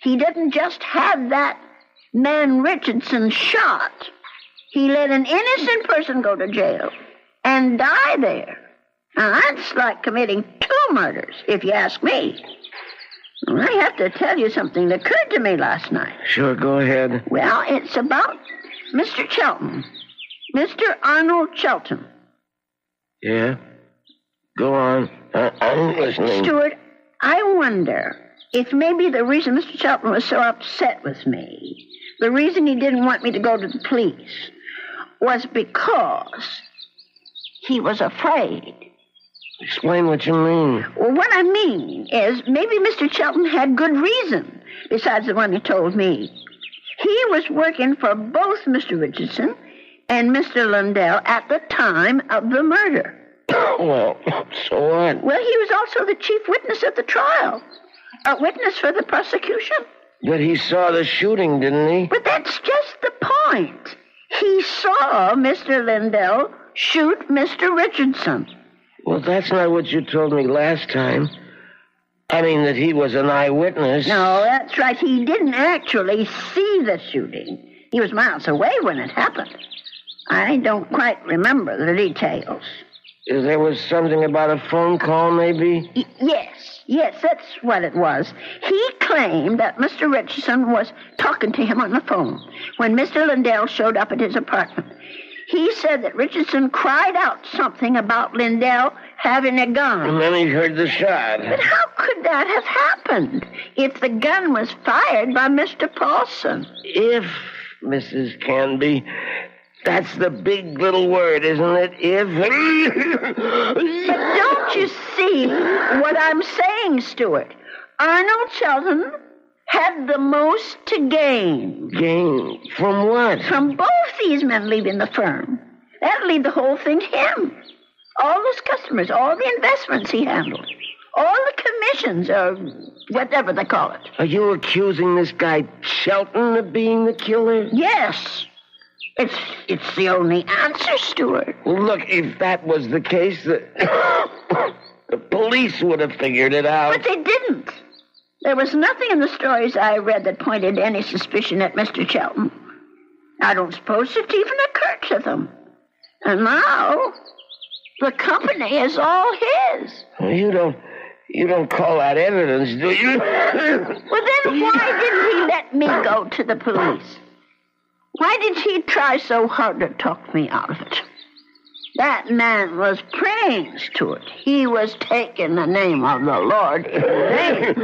Speaker 6: He didn't just have that man Richardson shot. He let an innocent person go to jail and die there. Now, that's like committing 2 murders, if you ask me. I have to tell you something that occurred to me last night.
Speaker 7: Sure, go ahead.
Speaker 6: Well, it's about Mr. Chelton. Mr. Arnold Chelton.
Speaker 7: Yeah? Go on. I'm listening.
Speaker 6: Stuart, I wonder if maybe the reason Mr. Chelton was so upset with me, the reason he didn't want me to go to the police, was because he was afraid.
Speaker 7: Explain what you mean.
Speaker 6: Well, what I mean is maybe Mr. Chelton had good reason, besides the one he told me. He was working for both Mr. Richardson and Mr. Lindell at the time of the murder.
Speaker 7: Well, so what?
Speaker 6: Well, he was also the chief witness at the trial. A witness for the prosecution.
Speaker 7: But he saw the shooting, didn't he?
Speaker 6: But that's just the point. He saw Mr. Lindell shoot Mr. Richardson.
Speaker 7: Well, that's not what you told me last time. I mean that he was an eyewitness.
Speaker 6: No, that's right. He didn't actually see the shooting. He was miles away when it happened. I don't quite remember the details.
Speaker 7: There was something about a phone call, maybe?
Speaker 6: Yes, that's what it was. He claimed that Mr. Richardson was talking to him on the phone when Mr. Lindell showed up at his apartment. He said that Richardson cried out something about Lindell having a gun.
Speaker 7: And then he heard the shot.
Speaker 6: But how could that have happened if the gun was fired by Mr. Paulson?
Speaker 7: If, Mrs. Canby, that's the big little word, isn't it? If.
Speaker 6: But don't you see what I'm saying, Stuart? Arnold Shelton had the most to gain.
Speaker 7: Gain? From what?
Speaker 6: From both these men leaving the firm. That'll leave the whole thing to him. All those customers, all the investments he handled, all the commissions, or whatever they call it.
Speaker 7: Are you accusing this guy Shelton of being the killer?
Speaker 6: Yes. It's the only answer, Stuart.
Speaker 7: Well, look, if that was the case, the police would have figured it out.
Speaker 6: But they didn't. There was nothing in the stories I read that pointed any suspicion at Mr. Shelton. I don't suppose it even occurred to them. And now, the company is all his.
Speaker 7: You don't call that evidence, do you?
Speaker 6: Well, then why didn't he let me go to the police? Why did he try so hard to talk me out of it? That man was praying, Stuart. He was taking the name of the Lord in vain.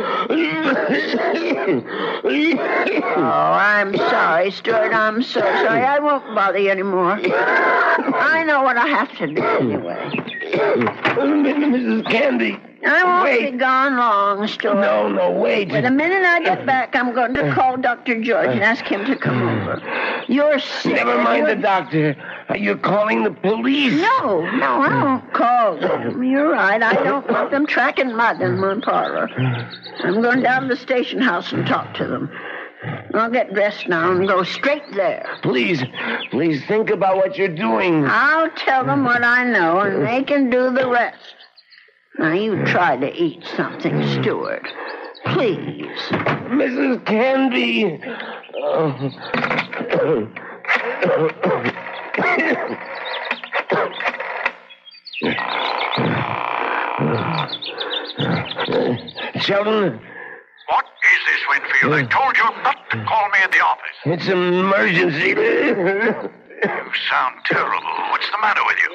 Speaker 6: Oh, I'm sorry, Stuart. I'm so sorry. I won't bother you anymore. I know what I have to do anyway.
Speaker 7: Mrs. Candy.
Speaker 6: I won't be gone long, Stuart.
Speaker 7: No, wait.
Speaker 6: But the minute I get back, I'm going to call Dr. George and ask him to come over. You're sick.
Speaker 7: Never mind the doctor. Are you calling the police?
Speaker 6: No, I won't call them. You're right. I don't want them tracking mud in my parlor. I'm going down to the station house and talk to them. I'll get dressed now and go straight there.
Speaker 7: Please think about what you're doing.
Speaker 6: I'll tell them what I know, and they can do the rest. Now, you try to eat something, Stuart. Please.
Speaker 7: Mrs. Canby. Sheldon?
Speaker 8: What is this, Winfield? I told you not to call me at the office.
Speaker 7: It's an emergency.
Speaker 8: You sound terrible. What's the matter with you?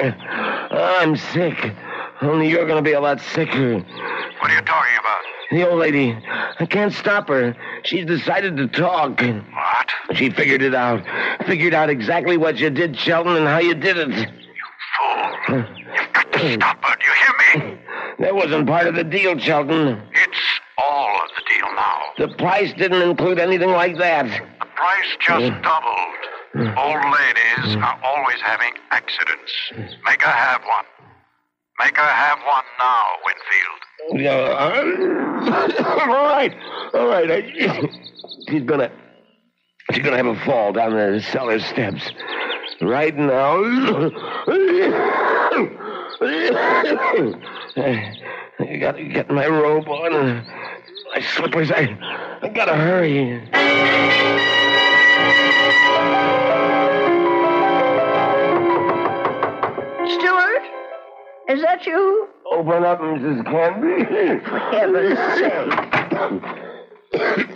Speaker 7: I'm sick. Only you're going to be a lot sicker.
Speaker 8: What are you talking about?
Speaker 7: The old lady. I can't stop her. She's decided to talk.
Speaker 8: What?
Speaker 7: She figured it out. Figured out exactly what you did, Sheldon, and how you did it.
Speaker 8: You fool. You've got to stop her. Do you hear me?
Speaker 7: That wasn't part of the deal, Sheldon.
Speaker 8: It's all of the deal now.
Speaker 7: The price didn't include anything like that.
Speaker 8: The price just doubled. Old ladies are always having accidents. Make her have one. Make her have one now, Winfield.
Speaker 7: All right. She's gonna have a fall down the cellar steps. Right now. I gotta get my robe on and my slippers. I gotta hurry.
Speaker 6: Stuart? Is that you?
Speaker 7: Open up, Mrs. Canby.
Speaker 6: For heaven's sake.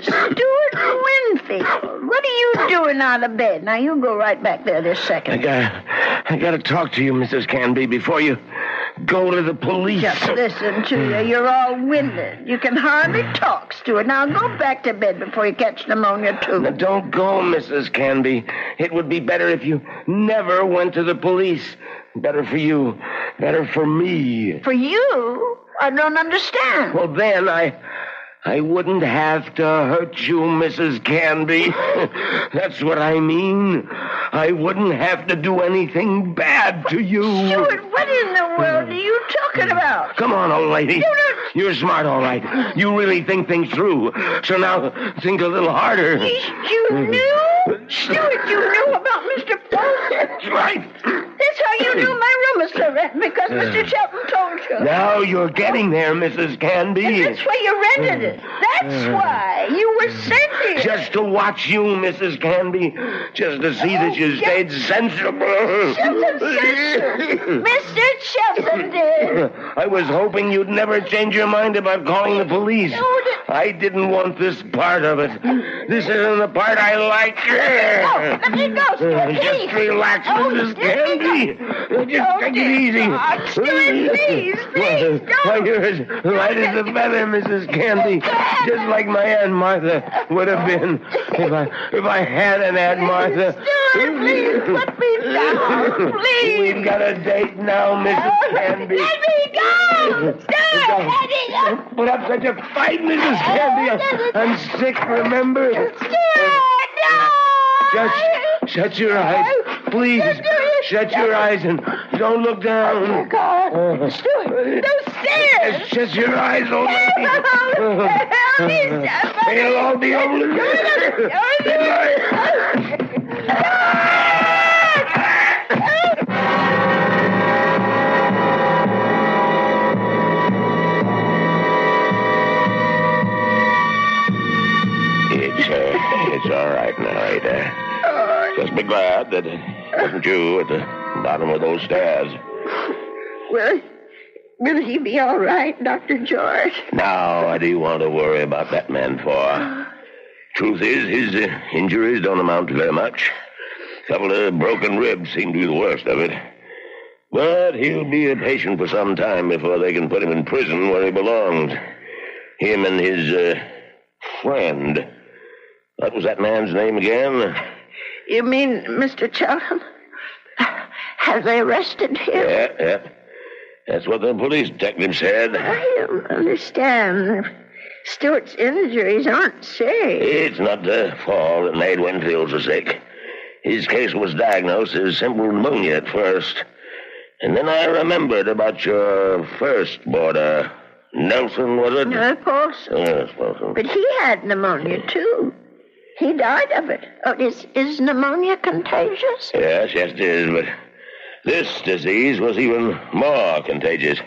Speaker 6: Stuart Winfield, what are you doing out of bed? Now, you go right back there this second.
Speaker 7: I gotta talk to you, Mrs. Canby, before you go to the police.
Speaker 6: Just listen to you. You're all winded. You can hardly talk, Stuart. Now, go back to bed before you catch pneumonia, too.
Speaker 7: Now, don't go, Mrs. Canby. It would be better if you never went to the police. Better for you. Better for me.
Speaker 6: For you? I don't understand.
Speaker 7: Well, then I wouldn't have to hurt you, Mrs. Canby. That's what I mean. I wouldn't have to do anything bad to you.
Speaker 6: Stuart, what in the world are you talking about?
Speaker 7: Come on, old lady. You're smart, all right. You really think things through. So now, think a little harder.
Speaker 6: You knew? Stuart, you knew about Mr. Paulson.
Speaker 7: That's right.
Speaker 6: That's how you knew my room was for rent, because Mr. Shelton told you.
Speaker 7: Now you're getting there, Mrs. Canby.
Speaker 6: And that's why you rented it. That's why. Why? You were sent here.
Speaker 7: Just to watch you, Mrs. Canby. Just to see that you stayed sensible.
Speaker 6: Shelton, Mr. Shelton, dear.
Speaker 7: I was hoping you'd never change your mind about calling the police. I didn't want this part of it. This isn't the part I like.
Speaker 6: Let me go, Stuart.
Speaker 7: Just relax, Mrs. Canby. Just take it easy.
Speaker 6: Stuart, please, don't.
Speaker 7: Why, you're as light as a feather, Mrs. Canby. Just like my Aunt Martha would have been if I had an Aunt Martha.
Speaker 6: Stuart, please, put me down, please.
Speaker 7: We've got a date now, Mrs. Canby.
Speaker 6: Let me go. Stuart, let me go.
Speaker 7: Don't put up such a fight, Mrs. Canby. I'm sick, remember?
Speaker 6: Stuart, no.
Speaker 7: Just shut your eyes. Please, shut your eyes and don't look down.
Speaker 6: Oh, God. Stuart, those stairs.
Speaker 7: Just shut your eyes, old lady. It'll all be over. It's all right now, Ada. Just be glad that it wasn't you at the bottom of those stairs.
Speaker 6: Will he be all right, Dr. George?
Speaker 7: Now, what do you want to worry about that man for? Truth is, his injuries don't amount to very much. A couple of broken ribs seem to be the worst of it. But he'll be a patient for some time before they can put him in prison where he belongs. Him and his friend. What was that man's name again?
Speaker 6: You mean Mr. Chelton? Have they arrested him?
Speaker 7: Yeah. That's what the police detective said.
Speaker 6: I don't understand. Stuart's injuries aren't serious.
Speaker 7: It's not the fall that made Winfield so sick. His case was diagnosed as simple pneumonia at first. And then I remembered about your first boarder. Nelson, was it?
Speaker 6: Paulson.
Speaker 7: Yes, Paulson.
Speaker 6: But he had pneumonia, too. He died of it. Oh, is pneumonia contagious?
Speaker 7: Yes, it is, but this disease was even more contagious.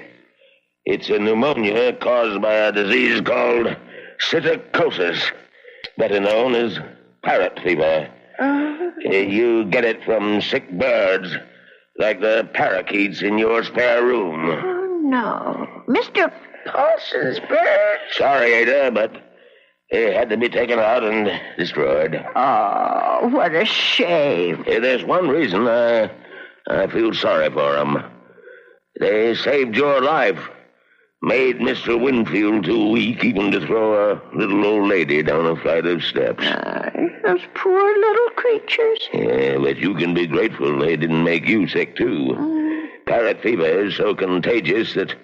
Speaker 7: It's a pneumonia caused by a disease called psittacosis, better known as parrot fever. You get it from sick birds, like the parakeets in your spare room.
Speaker 6: Oh, no. Mr. Paulson's bird.
Speaker 7: Sorry, Ada, but they had to be taken out and destroyed.
Speaker 6: Oh, what a shame.
Speaker 7: There's one reason I feel sorry for them. They saved your life. Made Mr. Winfield too weak even to throw a little old lady down a flight of steps.
Speaker 6: Those poor little creatures.
Speaker 7: Yeah, but you can be grateful they didn't make you sick, too. Parrot fever is so contagious that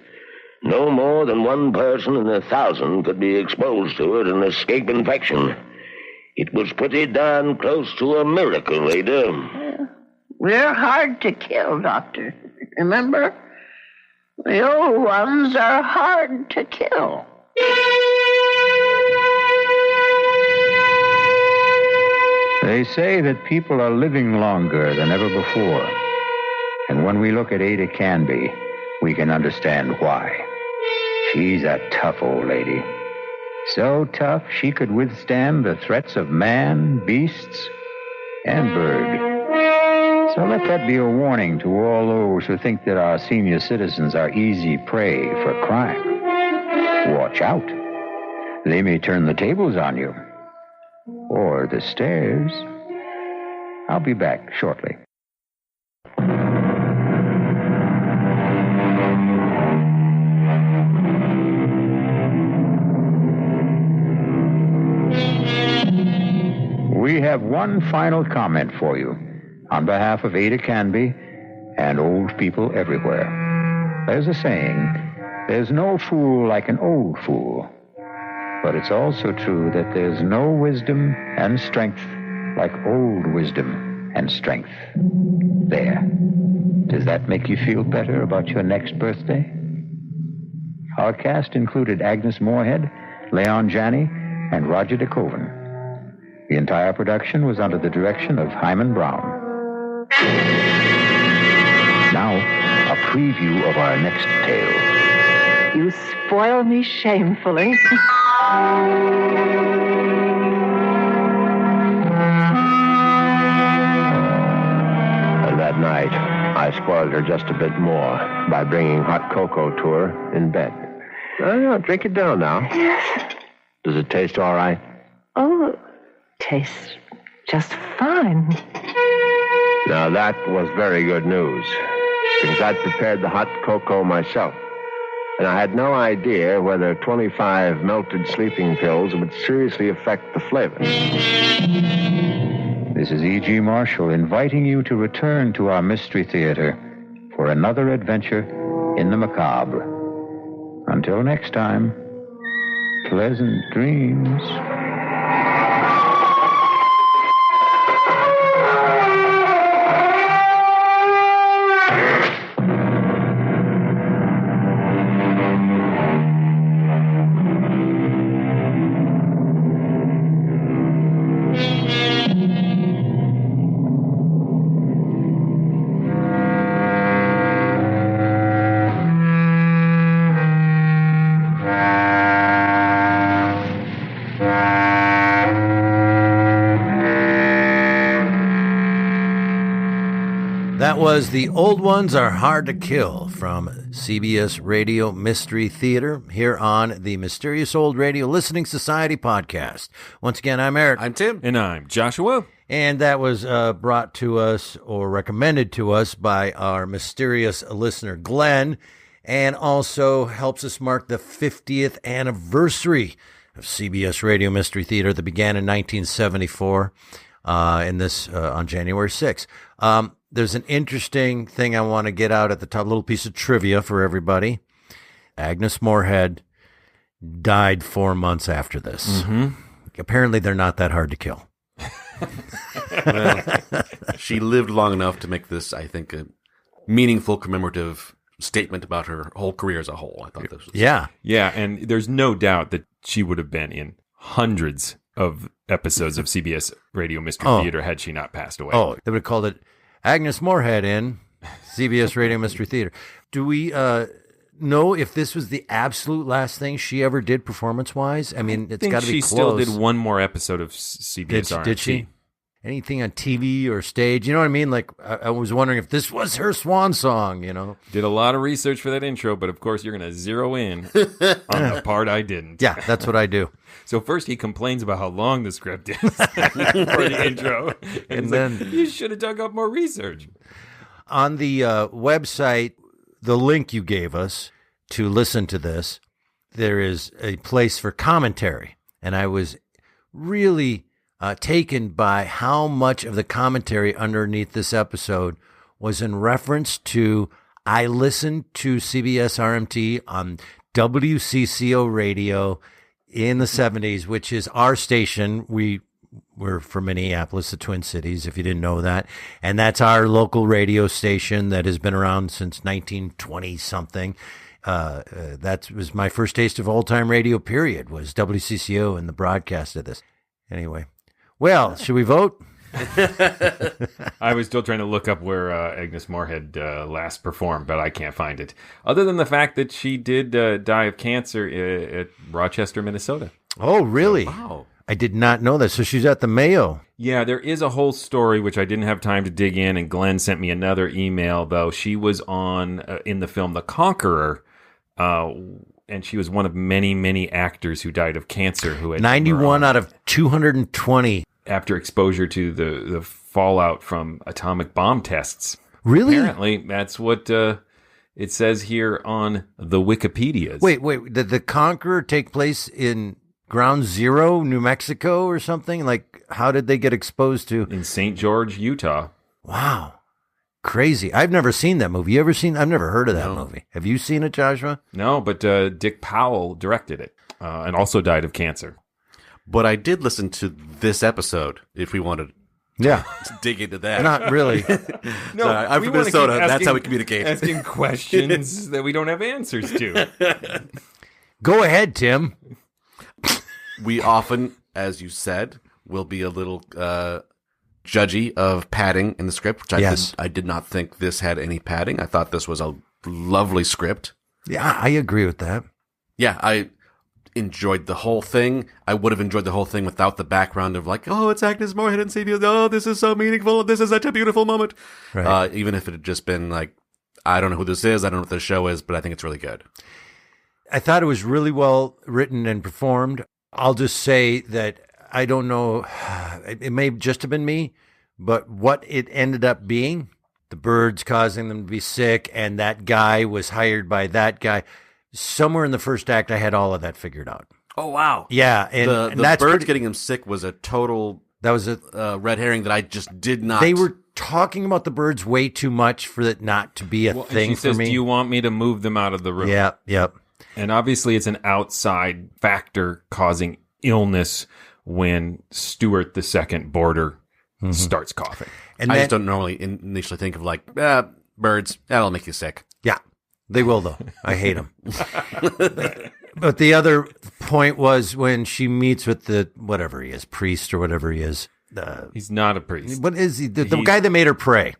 Speaker 7: no more than one person in 1,000 could be exposed to it and escape infection. It was pretty darn close to a miracle, Ada.
Speaker 6: We're hard to kill, Doctor. Remember? The old ones are hard to kill.
Speaker 4: They say that people are living longer than ever before. And when we look at Ada Canby, we can understand why. She's a tough old lady. So tough she could withstand the threats of man, beasts, and bird. So let that be a warning to all those who think that our senior citizens are easy prey for crime. Watch out. They may turn the tables on you. Or the stairs. I'll be back shortly. We have one final comment for you on behalf of Ada Canby and old people everywhere. There's a saying, there's no fool like an old fool. But it's also true that there's no wisdom and strength like old wisdom and strength. There. Does that make you feel better about your next birthday? Our cast included Agnes Moorehead, Leon Janney, and Roger DeCoven. The entire production was under the direction of Hyman Brown. Now, a preview of our next tale.
Speaker 11: You spoil me shamefully.
Speaker 4: her just a bit more by bringing hot cocoa to her in bed. Oh, drink it down now.
Speaker 11: Yes.
Speaker 4: Does it taste all right?
Speaker 11: Oh, tastes just fine.
Speaker 4: Now, that was very good news, because I'd prepared the hot cocoa myself, and I had no idea whether 25 melted sleeping pills would seriously affect the flavor.
Speaker 9: This is E.G. Marshall inviting you to return to our Mystery Theater for another adventure in the macabre. Until next time, pleasant dreams.
Speaker 1: That was The Old Ones Are Hard to Kill from CBS Radio Mystery Theater here on the Mysterious Old Radio Listening Society podcast. Once again, I'm Eric.
Speaker 2: I'm Tim.
Speaker 3: And I'm Joshua.
Speaker 1: And that was brought to us or recommended to us by our mysterious listener, Glenn, and also helps us mark the 50th anniversary of CBS Radio Mystery Theater that began in 1974 on January 6th. There's an interesting thing I want to get out at the top, a little piece of trivia for everybody. Agnes Moorehead died 4 months after this.
Speaker 3: Mm-hmm.
Speaker 1: Apparently, they're not that hard to kill.
Speaker 2: Well, she lived long enough to make this, I think, a meaningful commemorative statement about her whole career as a whole. I thought this was...
Speaker 1: Yeah,
Speaker 3: and there's no doubt that she would have been in hundreds of episodes of CBS Radio Mystery Theater had she not passed away.
Speaker 1: Oh, they would have called it Agnes Moorehead in CBS Radio Mystery Theater. Do we know if this was the absolute last thing she ever did performance-wise? I mean, it's got to be
Speaker 3: she
Speaker 1: close.
Speaker 3: still did one more episode of CBS RMT.
Speaker 1: Did she? Anything on TV or stage? You know what I mean? Like, I was wondering if this was her swan song, you know?
Speaker 3: Did a lot of research for that intro, but of course you're going to zero in on the part I didn't.
Speaker 1: Yeah, that's what I do.
Speaker 3: So first he complains about how long the script is for the intro. And then like, you should have dug up more research.
Speaker 1: On the website, the link you gave us to listen to this, there is a place for commentary. And I was really taken by how much of the commentary underneath this episode was in reference to, I listened to CBS RMT on WCCO radio in the 70s, which is our station. We're from Minneapolis, the Twin Cities, if you didn't know that. And that's our local radio station that has been around since 1920-something. That was my first taste of old-time radio, period, was WCCO and the broadcast of this. Anyway. Well, should we vote?
Speaker 3: I was still trying to look up where Agnes Moorehead last performed, but I can't find it. Other than the fact that she did die of cancer at Rochester, Minnesota.
Speaker 1: Oh, really?
Speaker 2: So, wow.
Speaker 1: I did not know that. So she's at the Mayo.
Speaker 3: Yeah, there is a whole story which I didn't have time to dig in, and Glenn sent me another email, though. She was on in the film The Conqueror, and she was one of many, many actors who died of cancer. Who had
Speaker 1: 91 out of 220.
Speaker 3: After exposure to the fallout from atomic bomb tests.
Speaker 1: Really?
Speaker 3: Apparently, that's what it says here on the Wikipedias.
Speaker 1: Wait. Did the Conqueror take place in Ground Zero, New Mexico or something? Like, how did they get exposed to?
Speaker 3: In St. George, Utah.
Speaker 1: Wow. Crazy. I've never seen that movie. You ever seen? I've never heard of that movie. Have you seen it, Joshua?
Speaker 3: No, but Dick Powell directed it and also died of cancer.
Speaker 2: But I did listen to this episode, if we wanted to dig into that.
Speaker 1: Not really.
Speaker 3: No,
Speaker 2: I'm from Minnesota. That's how we communicate.
Speaker 3: Asking questions that we don't have answers to.
Speaker 1: Go ahead, Tim.
Speaker 2: We often, as you said, will be a little judgy of padding in the script, which I did not think this had any padding. I thought this was a lovely script.
Speaker 1: Yeah, I agree with that.
Speaker 2: Yeah, I enjoyed the whole thing. I would have enjoyed the whole thing without the background of like, oh, it's Agnes Moorehead and CBS. Oh, this is so meaningful. This is such a beautiful moment.
Speaker 1: Right.
Speaker 2: Even if it had just been like I don't know who this is. I don't know what this show is, but I think it's really good.
Speaker 1: I thought it was really well written and performed. I'll just say that I don't know. It may just have been me, but what it ended up being, the birds causing them to be sick, and that guy was hired by that guy. Somewhere in the first act, I had all of that figured out.
Speaker 2: Oh, wow.
Speaker 1: Yeah.
Speaker 2: And the
Speaker 1: that's
Speaker 2: birds getting him sick was a total red herring that I just did not.
Speaker 1: They were talking about the birds way too much for it not to be a thing
Speaker 3: she
Speaker 1: for
Speaker 3: says,
Speaker 1: me.
Speaker 3: do you want me to move them out of the room?
Speaker 1: Yeah, yep.
Speaker 3: And obviously it's an outside factor causing illness when Stuart the second boarder starts coughing.
Speaker 2: And I just don't normally initially think of like, birds, that'll make you sick.
Speaker 1: Yeah, they will though. I hate them. But the other point was when she meets with the, whatever he is, priest or whatever he is.
Speaker 3: He's not a priest.
Speaker 1: What is he? The guy that made her pray.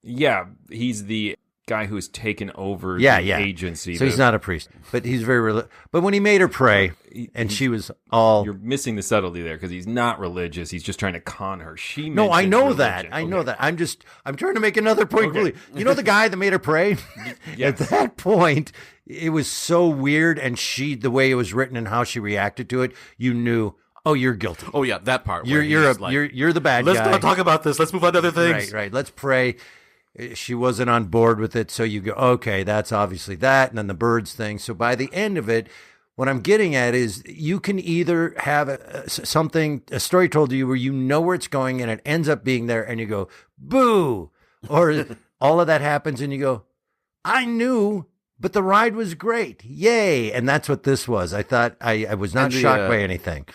Speaker 3: Yeah, he's the guy who has taken over the agency.
Speaker 1: So he's not a priest, but he's very But when he made her pray, and she was all...
Speaker 3: You're missing the subtlety there because he's not religious. He's just trying to con her.
Speaker 1: No, I know that. I know that. I'm trying to make another point. Okay. You know the guy that made her pray?
Speaker 3: Yes.
Speaker 1: At that point, it was so weird, and the way it was written and how she reacted to it, you knew... Oh, you're guilty.
Speaker 2: Oh, yeah, that part.
Speaker 1: You're the bad guy.
Speaker 2: Let's not talk about this. Let's move on to other things.
Speaker 1: Right. Let's pray. She wasn't on board with it, so you go, okay, that's obviously that, and then the birds thing. So by the end of it, what I'm getting at is you can either have a story told to you where you know where it's going and it ends up being there, and you go, boo, or all of that happens and you go, I knew, but the ride was great, yay, and that's what this was. I thought I was not shocked by anything.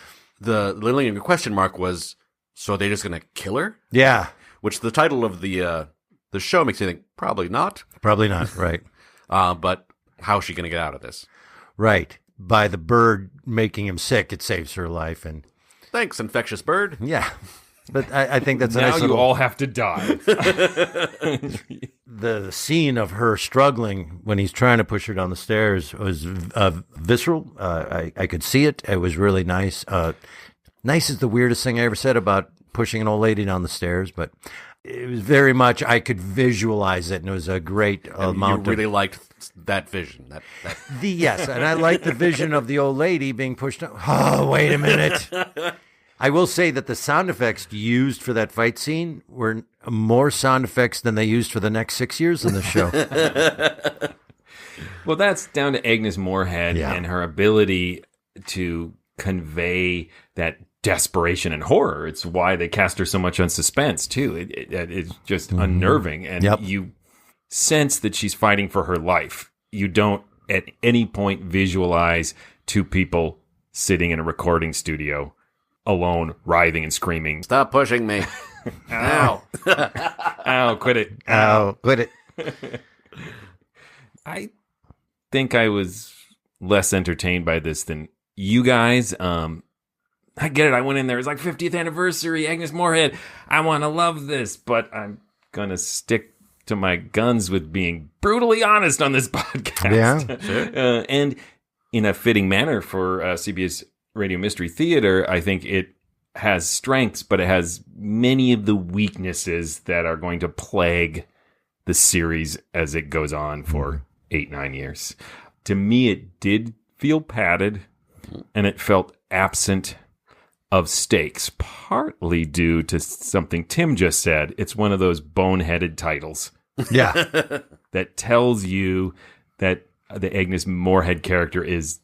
Speaker 2: The lingering question mark was, so are they just going to kill her?
Speaker 1: Yeah.
Speaker 2: Which the title of the show makes you think, probably not.
Speaker 1: Probably not, right.
Speaker 2: But how is she going to get out of this?
Speaker 1: Right. By the bird making him sick, it saves her life. And
Speaker 2: thanks, infectious bird.
Speaker 1: Yeah. But I think that's a
Speaker 3: now
Speaker 1: nice
Speaker 3: you all have to die.
Speaker 1: The scene of her struggling when he's trying to push her down the stairs was visceral. I could see it. It was really nice. Nice is the weirdest thing I ever said about pushing an old lady down the stairs, but it was very much, I could visualize it, and it was a great amount.
Speaker 2: You really liked that vision.
Speaker 1: Yes, and I liked the vision of the old lady being pushed down. Oh, wait a minute. I will say that the sound effects used for that fight scene were more sound effects than they used for the next 6 years in the show.
Speaker 3: Well, that's down to Agnes Moorehead and her ability to convey that desperation and horror. It's why they cast her so much on suspense, too. It's just unnerving, and you sense that she's fighting for her life. You don't at any point visualize two people sitting in a recording studio alone, writhing and screaming.
Speaker 2: Stop pushing me.
Speaker 3: Ow. Ow, quit it.
Speaker 1: Ow, quit it.
Speaker 3: I think I was less entertained by this than you guys. I get it. I went in there. It's like 50th anniversary, Agnes Moorehead. I want to love this, but I'm going to stick to my guns with being brutally honest on this podcast.
Speaker 1: Yeah, sure.
Speaker 3: And in a fitting manner for CBS Radio Mystery Theater, I think it has strengths, but it has many of the weaknesses that are going to plague the series as it goes on for 8-9 years. To me, it did feel padded, and it felt absent of stakes, partly due to something Tim just said. It's one of those boneheaded titles.
Speaker 1: Yeah.
Speaker 3: That tells you that the Agnes Moorehead character is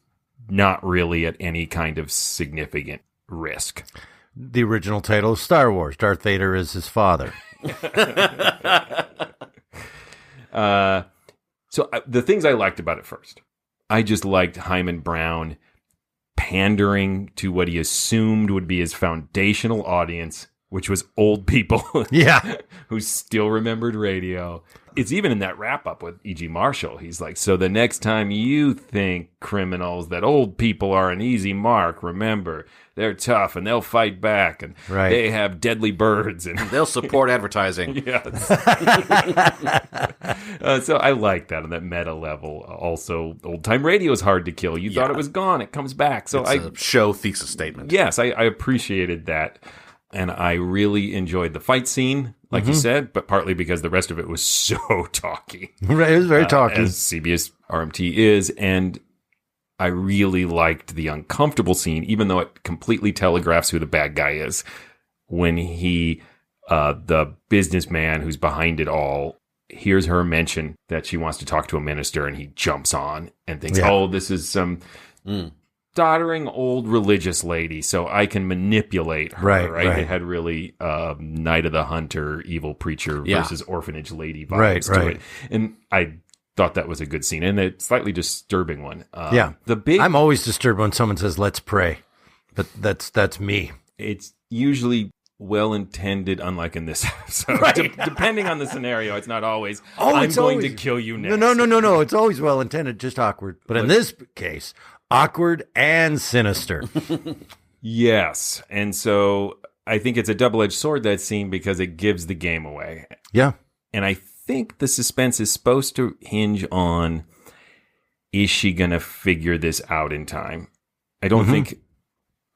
Speaker 3: not really at any kind of significant risk.
Speaker 1: The original title is Star Wars. Darth Vader is his father.
Speaker 3: So the things I liked about it first, I just liked Hyman Brown pandering to what he assumed would be his foundational audience, which was old people who still remembered radio. It's even in that wrap-up with E.G. Marshall. He's like, so the next time you think, criminals, that old people are an easy mark, remember, they're tough and they'll fight back and they have deadly birds. And
Speaker 2: they'll support advertising.
Speaker 3: Yes. So I like that on that meta level. Also, old-time radio is hard to kill. You thought it was gone. It comes back. So
Speaker 2: it's a show thesis statement.
Speaker 3: Yes, I appreciated that. And I really enjoyed the fight scene, like you said, but partly because the rest of it was so talky.
Speaker 1: Right, it was very talky.
Speaker 3: As CBS RMT is. And I really liked the uncomfortable scene, even though it completely telegraphs who the bad guy is. When he, the businessman who's behind it all, hears her mention that she wants to talk to a minister, and he jumps on and thinks, oh, this is some doddering old religious lady, so I can manipulate her, right? It had really Night of the Hunter, evil preacher versus orphanage lady vibes to it. And I thought that was a good scene, and a slightly disturbing one. I'm always disturbed when someone says, let's pray. But that's me. It's usually well-intended, unlike in this episode. Depending on the scenario, it's not always, I'm going to kill you next. No. It's always well-intended, just awkward. But in this case, awkward and sinister. Yes. And so I think it's a double-edged sword, that scene, because it gives the game away. Yeah. And I think the suspense is supposed to hinge on, is she going to figure this out in time? I don't think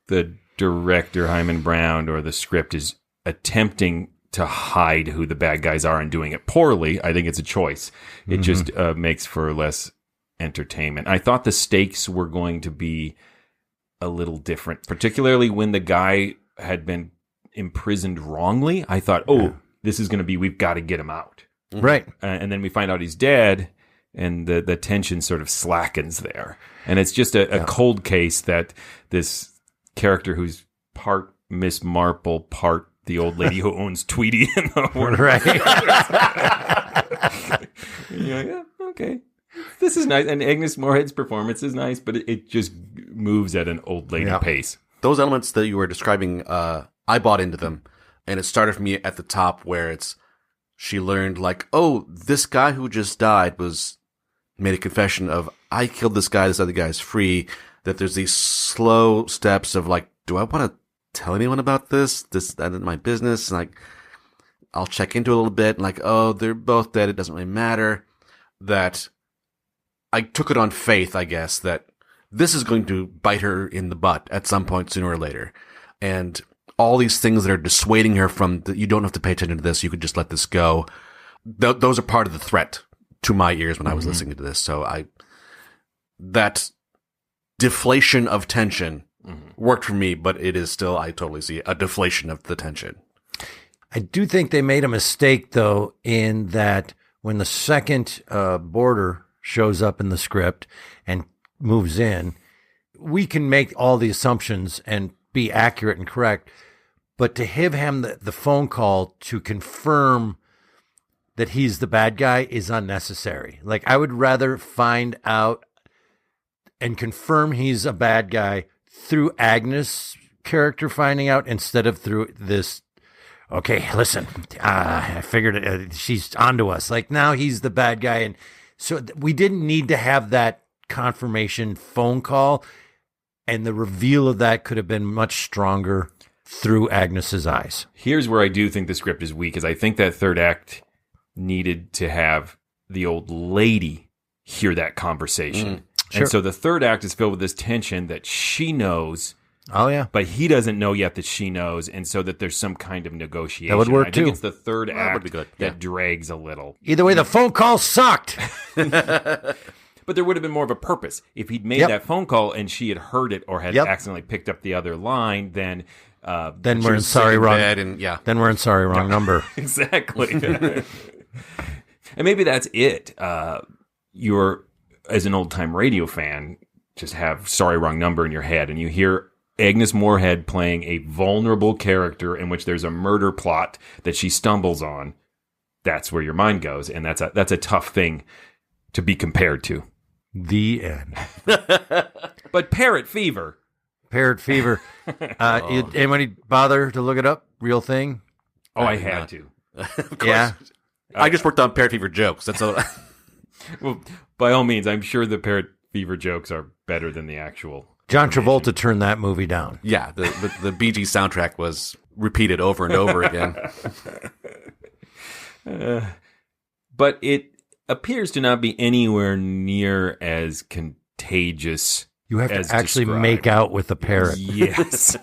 Speaker 3: the director, Hyman Brown, or the script is attempting to hide who the bad guys are and doing it poorly. I think it's a choice. It just makes for less entertainment. I thought the stakes were going to be a little different, particularly when the guy had been imprisoned wrongly. I thought, this is going to be, we've got to get him out. Right. And then we find out he's dead, and the tension sort of slackens there. And it's just a cold case that this character who's part Miss Marple, part the old lady who owns Tweety in the Warner. Right. You're like, okay. This is nice. And Agnes Moorehead's performance is nice, but it just moves at an old lady pace.
Speaker 2: Those elements that you were describing, I bought into them. And it started for me at the top where she learned, like, oh, this guy who just died made a confession of, I killed this other guy's free. That there's these slow steps of, like, do I want to tell anyone about this? That is my business. And, like, I'll check into it a little bit. And, like, oh, they're both dead. It doesn't really matter. That I took it on faith, I guess, that this is going to bite her in the butt at some point sooner or later. And all these things that are dissuading her from, you don't have to pay attention to this. You could just let this go. Those are part of the threat to my ears when I was listening to this. So that deflation of tension worked for me, but it is still, I totally see a deflation of the tension. I do think they made a mistake, though, in that when the second boarder shows up in the script and moves in, we can make all the assumptions and be accurate and correct, but to give him the phone call to confirm that he's the bad guy is unnecessary. Like, I would rather find out and confirm he's a bad guy through Agnes' character finding out instead of through this, okay, listen, I figured she's onto us. Like, now he's the bad guy. And so we didn't need to have that confirmation phone call. And the reveal of that could have been much stronger through Agnes's eyes. Here's where I do think the script is weak, is I think that third act needed to have the old lady hear that conversation. Sure. And so the third act is filled with this tension that she knows. Oh, yeah. But he doesn't know yet that she knows, and so that there's some kind of negotiation. That would work, too. I think it's the third act that drags a little. Either way, the phone call sucked. But there would have been more of a purpose. If he'd made that phone call and she had heard it or had accidentally picked up the other line, then we're in sorry wrong. Then we're in sorry wrong number. Exactly. And maybe that's it. You're, as an old-time radio fan, just have sorry wrong number in your head, and you hear Agnes Moorehead playing a vulnerable character in which there's a murder plot that she stumbles on. That's where your mind goes, and that's a tough thing to be compared to. The end. But Parrot Fever. Anybody bother to look it up? Real thing? Oh, I had to. Of course. Yeah. I just worked on Parrot Fever jokes. That's all. Well, by all means, I'm sure the Parrot Fever jokes are better than the actual. John Travolta turned that movie down. Yeah, the Bee Gees soundtrack was repeated over and over again. But it appears to not be anywhere near as contagious. You have to actually make out with the parrot. Yes.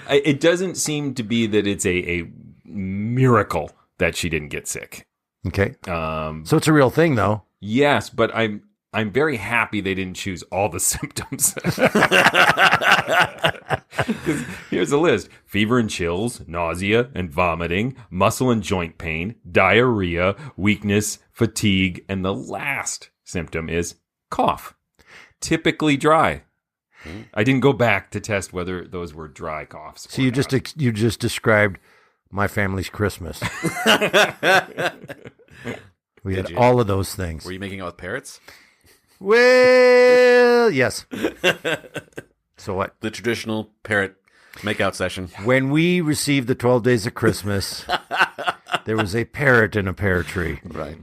Speaker 3: It doesn't seem to be that it's a miracle that she didn't get sick.
Speaker 1: Okay. So it's a real thing, though.
Speaker 3: Yes, but I'm very happy they didn't choose all the symptoms. Here's a list: fever and chills, nausea and vomiting, muscle and joint pain, diarrhea, weakness, fatigue, and the last symptom is cough. Typically dry. I didn't go back to test whether those were dry coughs.
Speaker 1: So you just described my family's Christmas. We had all of those things.
Speaker 2: Were you making out with parrots?
Speaker 1: Well, yes. So what?
Speaker 2: The traditional parrot makeout session.
Speaker 1: When we received the 12 Days of Christmas, there was a parrot in a pear tree.
Speaker 2: Right.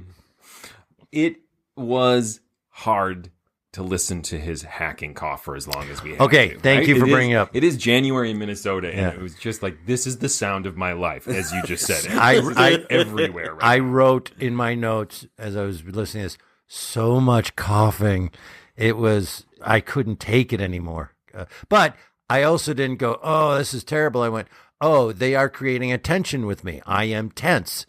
Speaker 3: It was hard to listen to his hacking cough for as long as we had.
Speaker 1: Okay,
Speaker 3: to,
Speaker 1: thank
Speaker 3: right?
Speaker 1: you for bringing it up.
Speaker 3: It is January in Minnesota, and it was just like, this is the sound of my life, as you just said.
Speaker 1: I
Speaker 3: everywhere. Right
Speaker 1: I
Speaker 3: now.
Speaker 1: wrote in my notes as I was listening to this, so much coughing. It was, I couldn't take it anymore. But I also didn't go, oh, this is terrible. I went, oh, they are creating a tension with me. I am tense.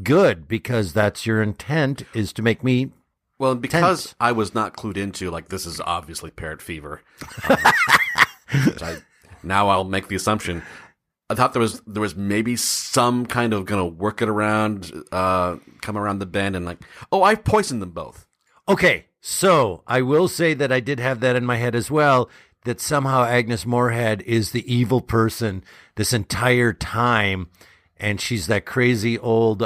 Speaker 1: Good, because that's your intent, is to make me
Speaker 2: Well, because
Speaker 1: tense.
Speaker 2: I was not clued into, like, this is obviously parrot fever. Now I'll make the assumption. I thought there was maybe some kind of gonna work it around, come around the bend, and like, oh, I poisoned them both.
Speaker 1: Okay, so I will say that I did have that in my head as well, that somehow Agnes Moorehead is the evil person this entire time, and she's that crazy old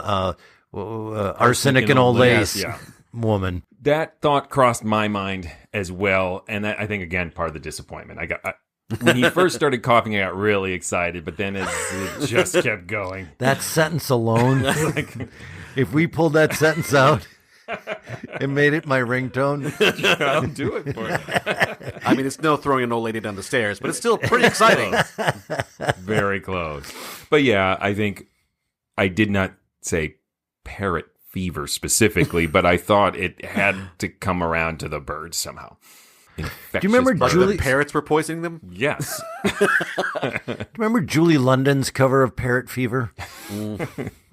Speaker 1: arsenic and old lace woman.
Speaker 3: That thought crossed my mind as well, and that, I think, again, part of the disappointment. When he first started coughing, I got really excited, but then as it just kept going.
Speaker 1: That sentence alone, if we pulled that sentence out and made it my ringtone,
Speaker 3: I'll do it for you.
Speaker 2: I mean, it's no throwing an old lady down the stairs, but it's still pretty exciting.
Speaker 3: Very close. But yeah, I think I did not say parrot fever specifically, but I thought it had to come around to the birds somehow.
Speaker 1: Do you remember
Speaker 2: Like
Speaker 1: Julie?
Speaker 2: the parrots were poisoning them?
Speaker 3: Yes.
Speaker 1: Do you remember Julie London's cover of Parrot Fever?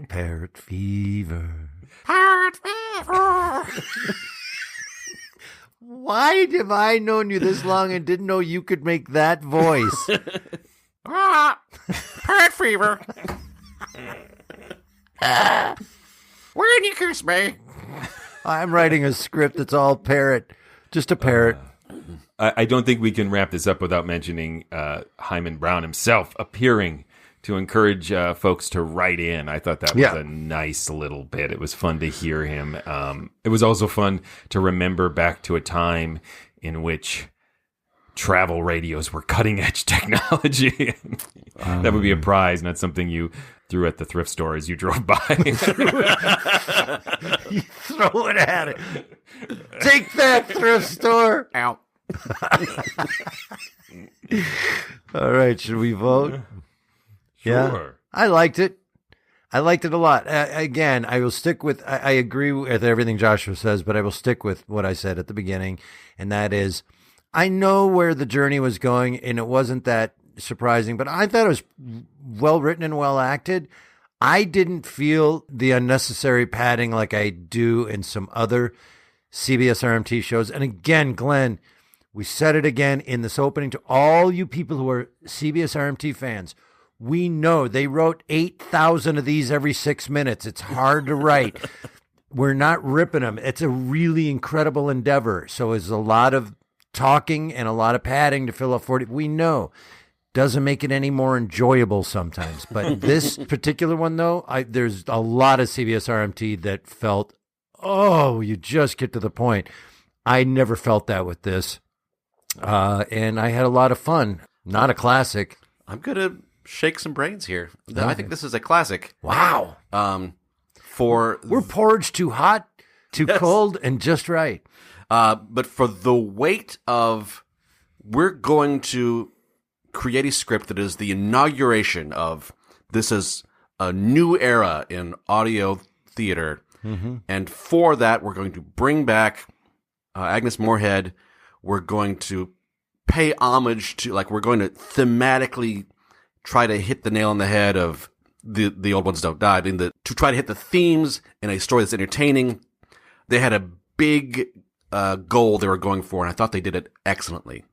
Speaker 1: Parrot Fever.
Speaker 2: Parrot fever.
Speaker 1: Why have I known you this long and didn't know you could make that voice?
Speaker 2: Parrot fever. Where did you kiss me?
Speaker 1: I'm writing a script that's all parrot. Just a parrot.
Speaker 3: I don't think we can wrap this up without mentioning Hyman Brown himself appearing to encourage folks to write in. I thought that was a nice little bit. It was fun to hear him. It was also fun to remember back to a time in which travel radios were cutting-edge technology. That would be a prize, not something you threw at the thrift store as you drove by.
Speaker 1: You throw it at it. Take that, thrift store.
Speaker 2: Ow.
Speaker 1: All right, should we vote? Yeah,
Speaker 3: Sure.
Speaker 1: I liked it. I liked it a lot. Again, I will stick with, I agree with everything Joshua says, but I will stick with what I said at the beginning, and that is, I know where the journey was going, and it wasn't that surprising, but I thought it was well written and well acted. I didn't feel the unnecessary padding like I do in some other CBS RMT shows. And again, Glenn, we said it again in this opening to all you people who are CBS RMT fans. We know they wrote 8,000 of these every 6 minutes. It's hard to write. We're not ripping them. It's a really incredible endeavor. So it's a lot of talking and a lot of padding to fill up 40. We know. Doesn't make it any more enjoyable sometimes. But this particular one, though, there's a lot of CBS RMT that felt, oh, you just get to the point. I never felt that with this. And I had a lot of fun. Not a classic.
Speaker 2: I'm going to shake some brains here. I think this is a classic.
Speaker 1: Wow.
Speaker 2: We're
Speaker 1: porridge too hot, too cold, and just right.
Speaker 2: But for the weight of, we're going to create a script that is the inauguration of, this is a new era in audio theater.
Speaker 1: Mm-hmm.
Speaker 2: And for that, we're going to bring back Agnes Moorehead. We're going to pay homage to, like, we're going to thematically try to hit the nail on the head of the old ones don't die. I mean, to try to hit the themes in a story that's entertaining. They had a big goal they were going for, and I thought they did it excellently.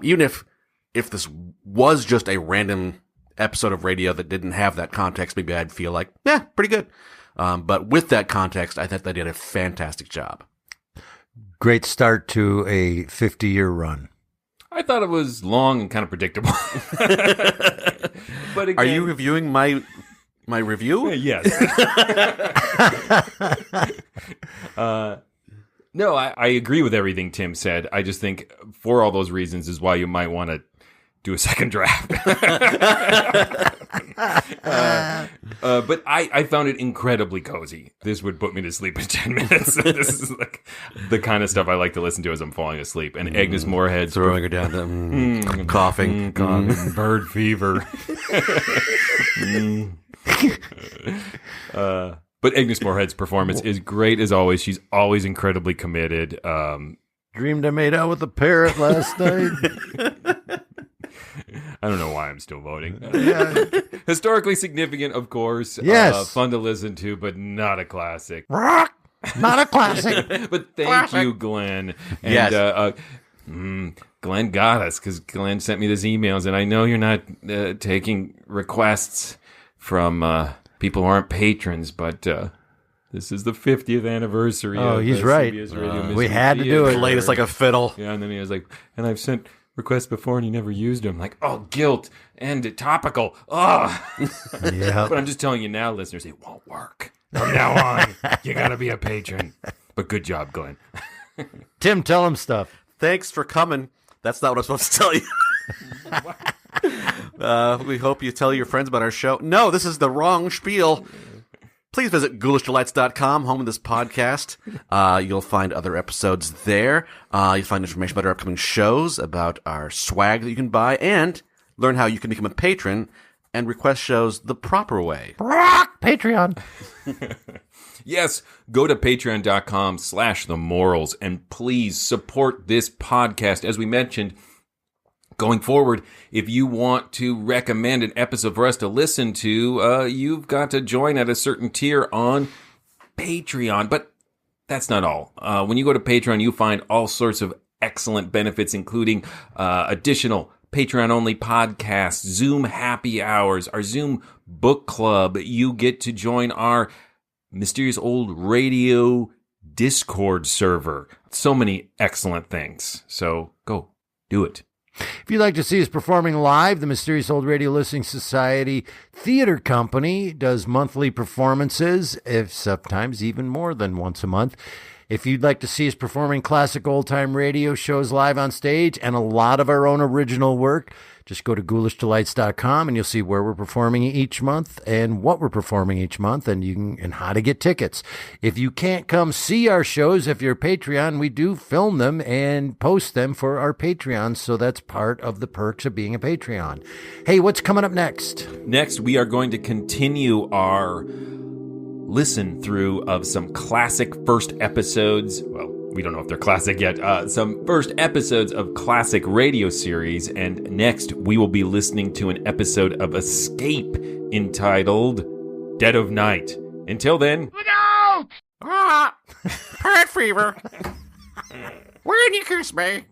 Speaker 2: Even if this was just a random episode of radio that didn't have that context, maybe I'd feel like, yeah, pretty good. But with that context, I thought they did a fantastic job.
Speaker 1: Great start to a 50-year run.
Speaker 3: I thought it was long and kind of predictable. But again,
Speaker 2: are you reviewing my review?
Speaker 3: Yes. No, I agree with everything Tim said. I just think for all those reasons is why you might want to do a second draft. But I found it incredibly cozy. This would put me to sleep in 10 minutes. This is like the kind of stuff I like to listen to as I'm falling asleep. And Agnes Moorehead
Speaker 2: throwing her down, coughing,
Speaker 3: bird fever. But Agnes Moorehead's performance is great as always. She's always incredibly committed.
Speaker 1: Dreamed I made out with a parrot last night.
Speaker 3: I don't know why I'm still voting.
Speaker 1: Yeah.
Speaker 3: Historically significant, of course.
Speaker 1: Yes.
Speaker 3: Fun to listen to, but not a classic.
Speaker 1: Rock! Not a classic.
Speaker 3: But thank you, Glenn. And,
Speaker 2: yes.
Speaker 3: Glenn got us because Glenn sent me these emails, and I know you're not taking requests from people who aren't patrons, but this is the 50th anniversary.
Speaker 1: Oh,
Speaker 3: of
Speaker 1: he's right.
Speaker 3: CBS Radio Mystery
Speaker 1: We had to do
Speaker 3: Theater.
Speaker 1: it.
Speaker 2: Played us like a fiddle.
Speaker 3: Yeah, and then he was like, and I've sent requests before and you never used them. Like, oh, guilt and topical. Oh.
Speaker 1: Yeah.
Speaker 3: But I'm just telling you now, listeners, it won't work. From now on, you got to be a patron. But good job, Glenn.
Speaker 1: Tim, tell him stuff.
Speaker 2: Thanks for coming. That's not what I'm supposed to tell you. We hope you tell your friends about our show. No, this is the wrong spiel. Please visit ghoulishdelights.com, home of this podcast. You'll find other episodes there. You'll find information about our upcoming shows, about our swag that you can buy, and learn how you can become a patron and request shows the proper way.
Speaker 1: Rock! Patreon.
Speaker 3: Yes, go to patreon.com/themorals and please support this podcast. As we mentioned, going forward, if you want to recommend an episode for us to listen to, you've got to join at a certain tier on Patreon. But that's not all. When you go to Patreon, you find all sorts of excellent benefits, including additional Patreon-only podcasts, Zoom happy hours, our Zoom book club. You get to join our Mysterious Old Radio Discord server. So many excellent things. So go do it.
Speaker 1: If you'd like to see us performing live, the Mysterious Old Radio Listening Society Theater Company does monthly performances, if sometimes even more than once a month. If you'd like to see us performing classic old-time radio shows live on stage and a lot of our own original work, just go to ghoulishdelights.com and you'll see where we're performing each month and what we're performing each month and how to get tickets. If you can't come see our shows, if you're a Patreon, we do film them and post them for our Patreons, so that's part of the perks of being a Patreon. Hey, what's coming up next?
Speaker 3: Next, we are going to continue our listen through of some classic first episodes. Well, we don't know if they're classic yet. Some first episodes of classic radio series. And next, we will be listening to an episode of Escape entitled Dead of Night. Until then...
Speaker 8: Look out! Parrot fever. Where did you kiss me?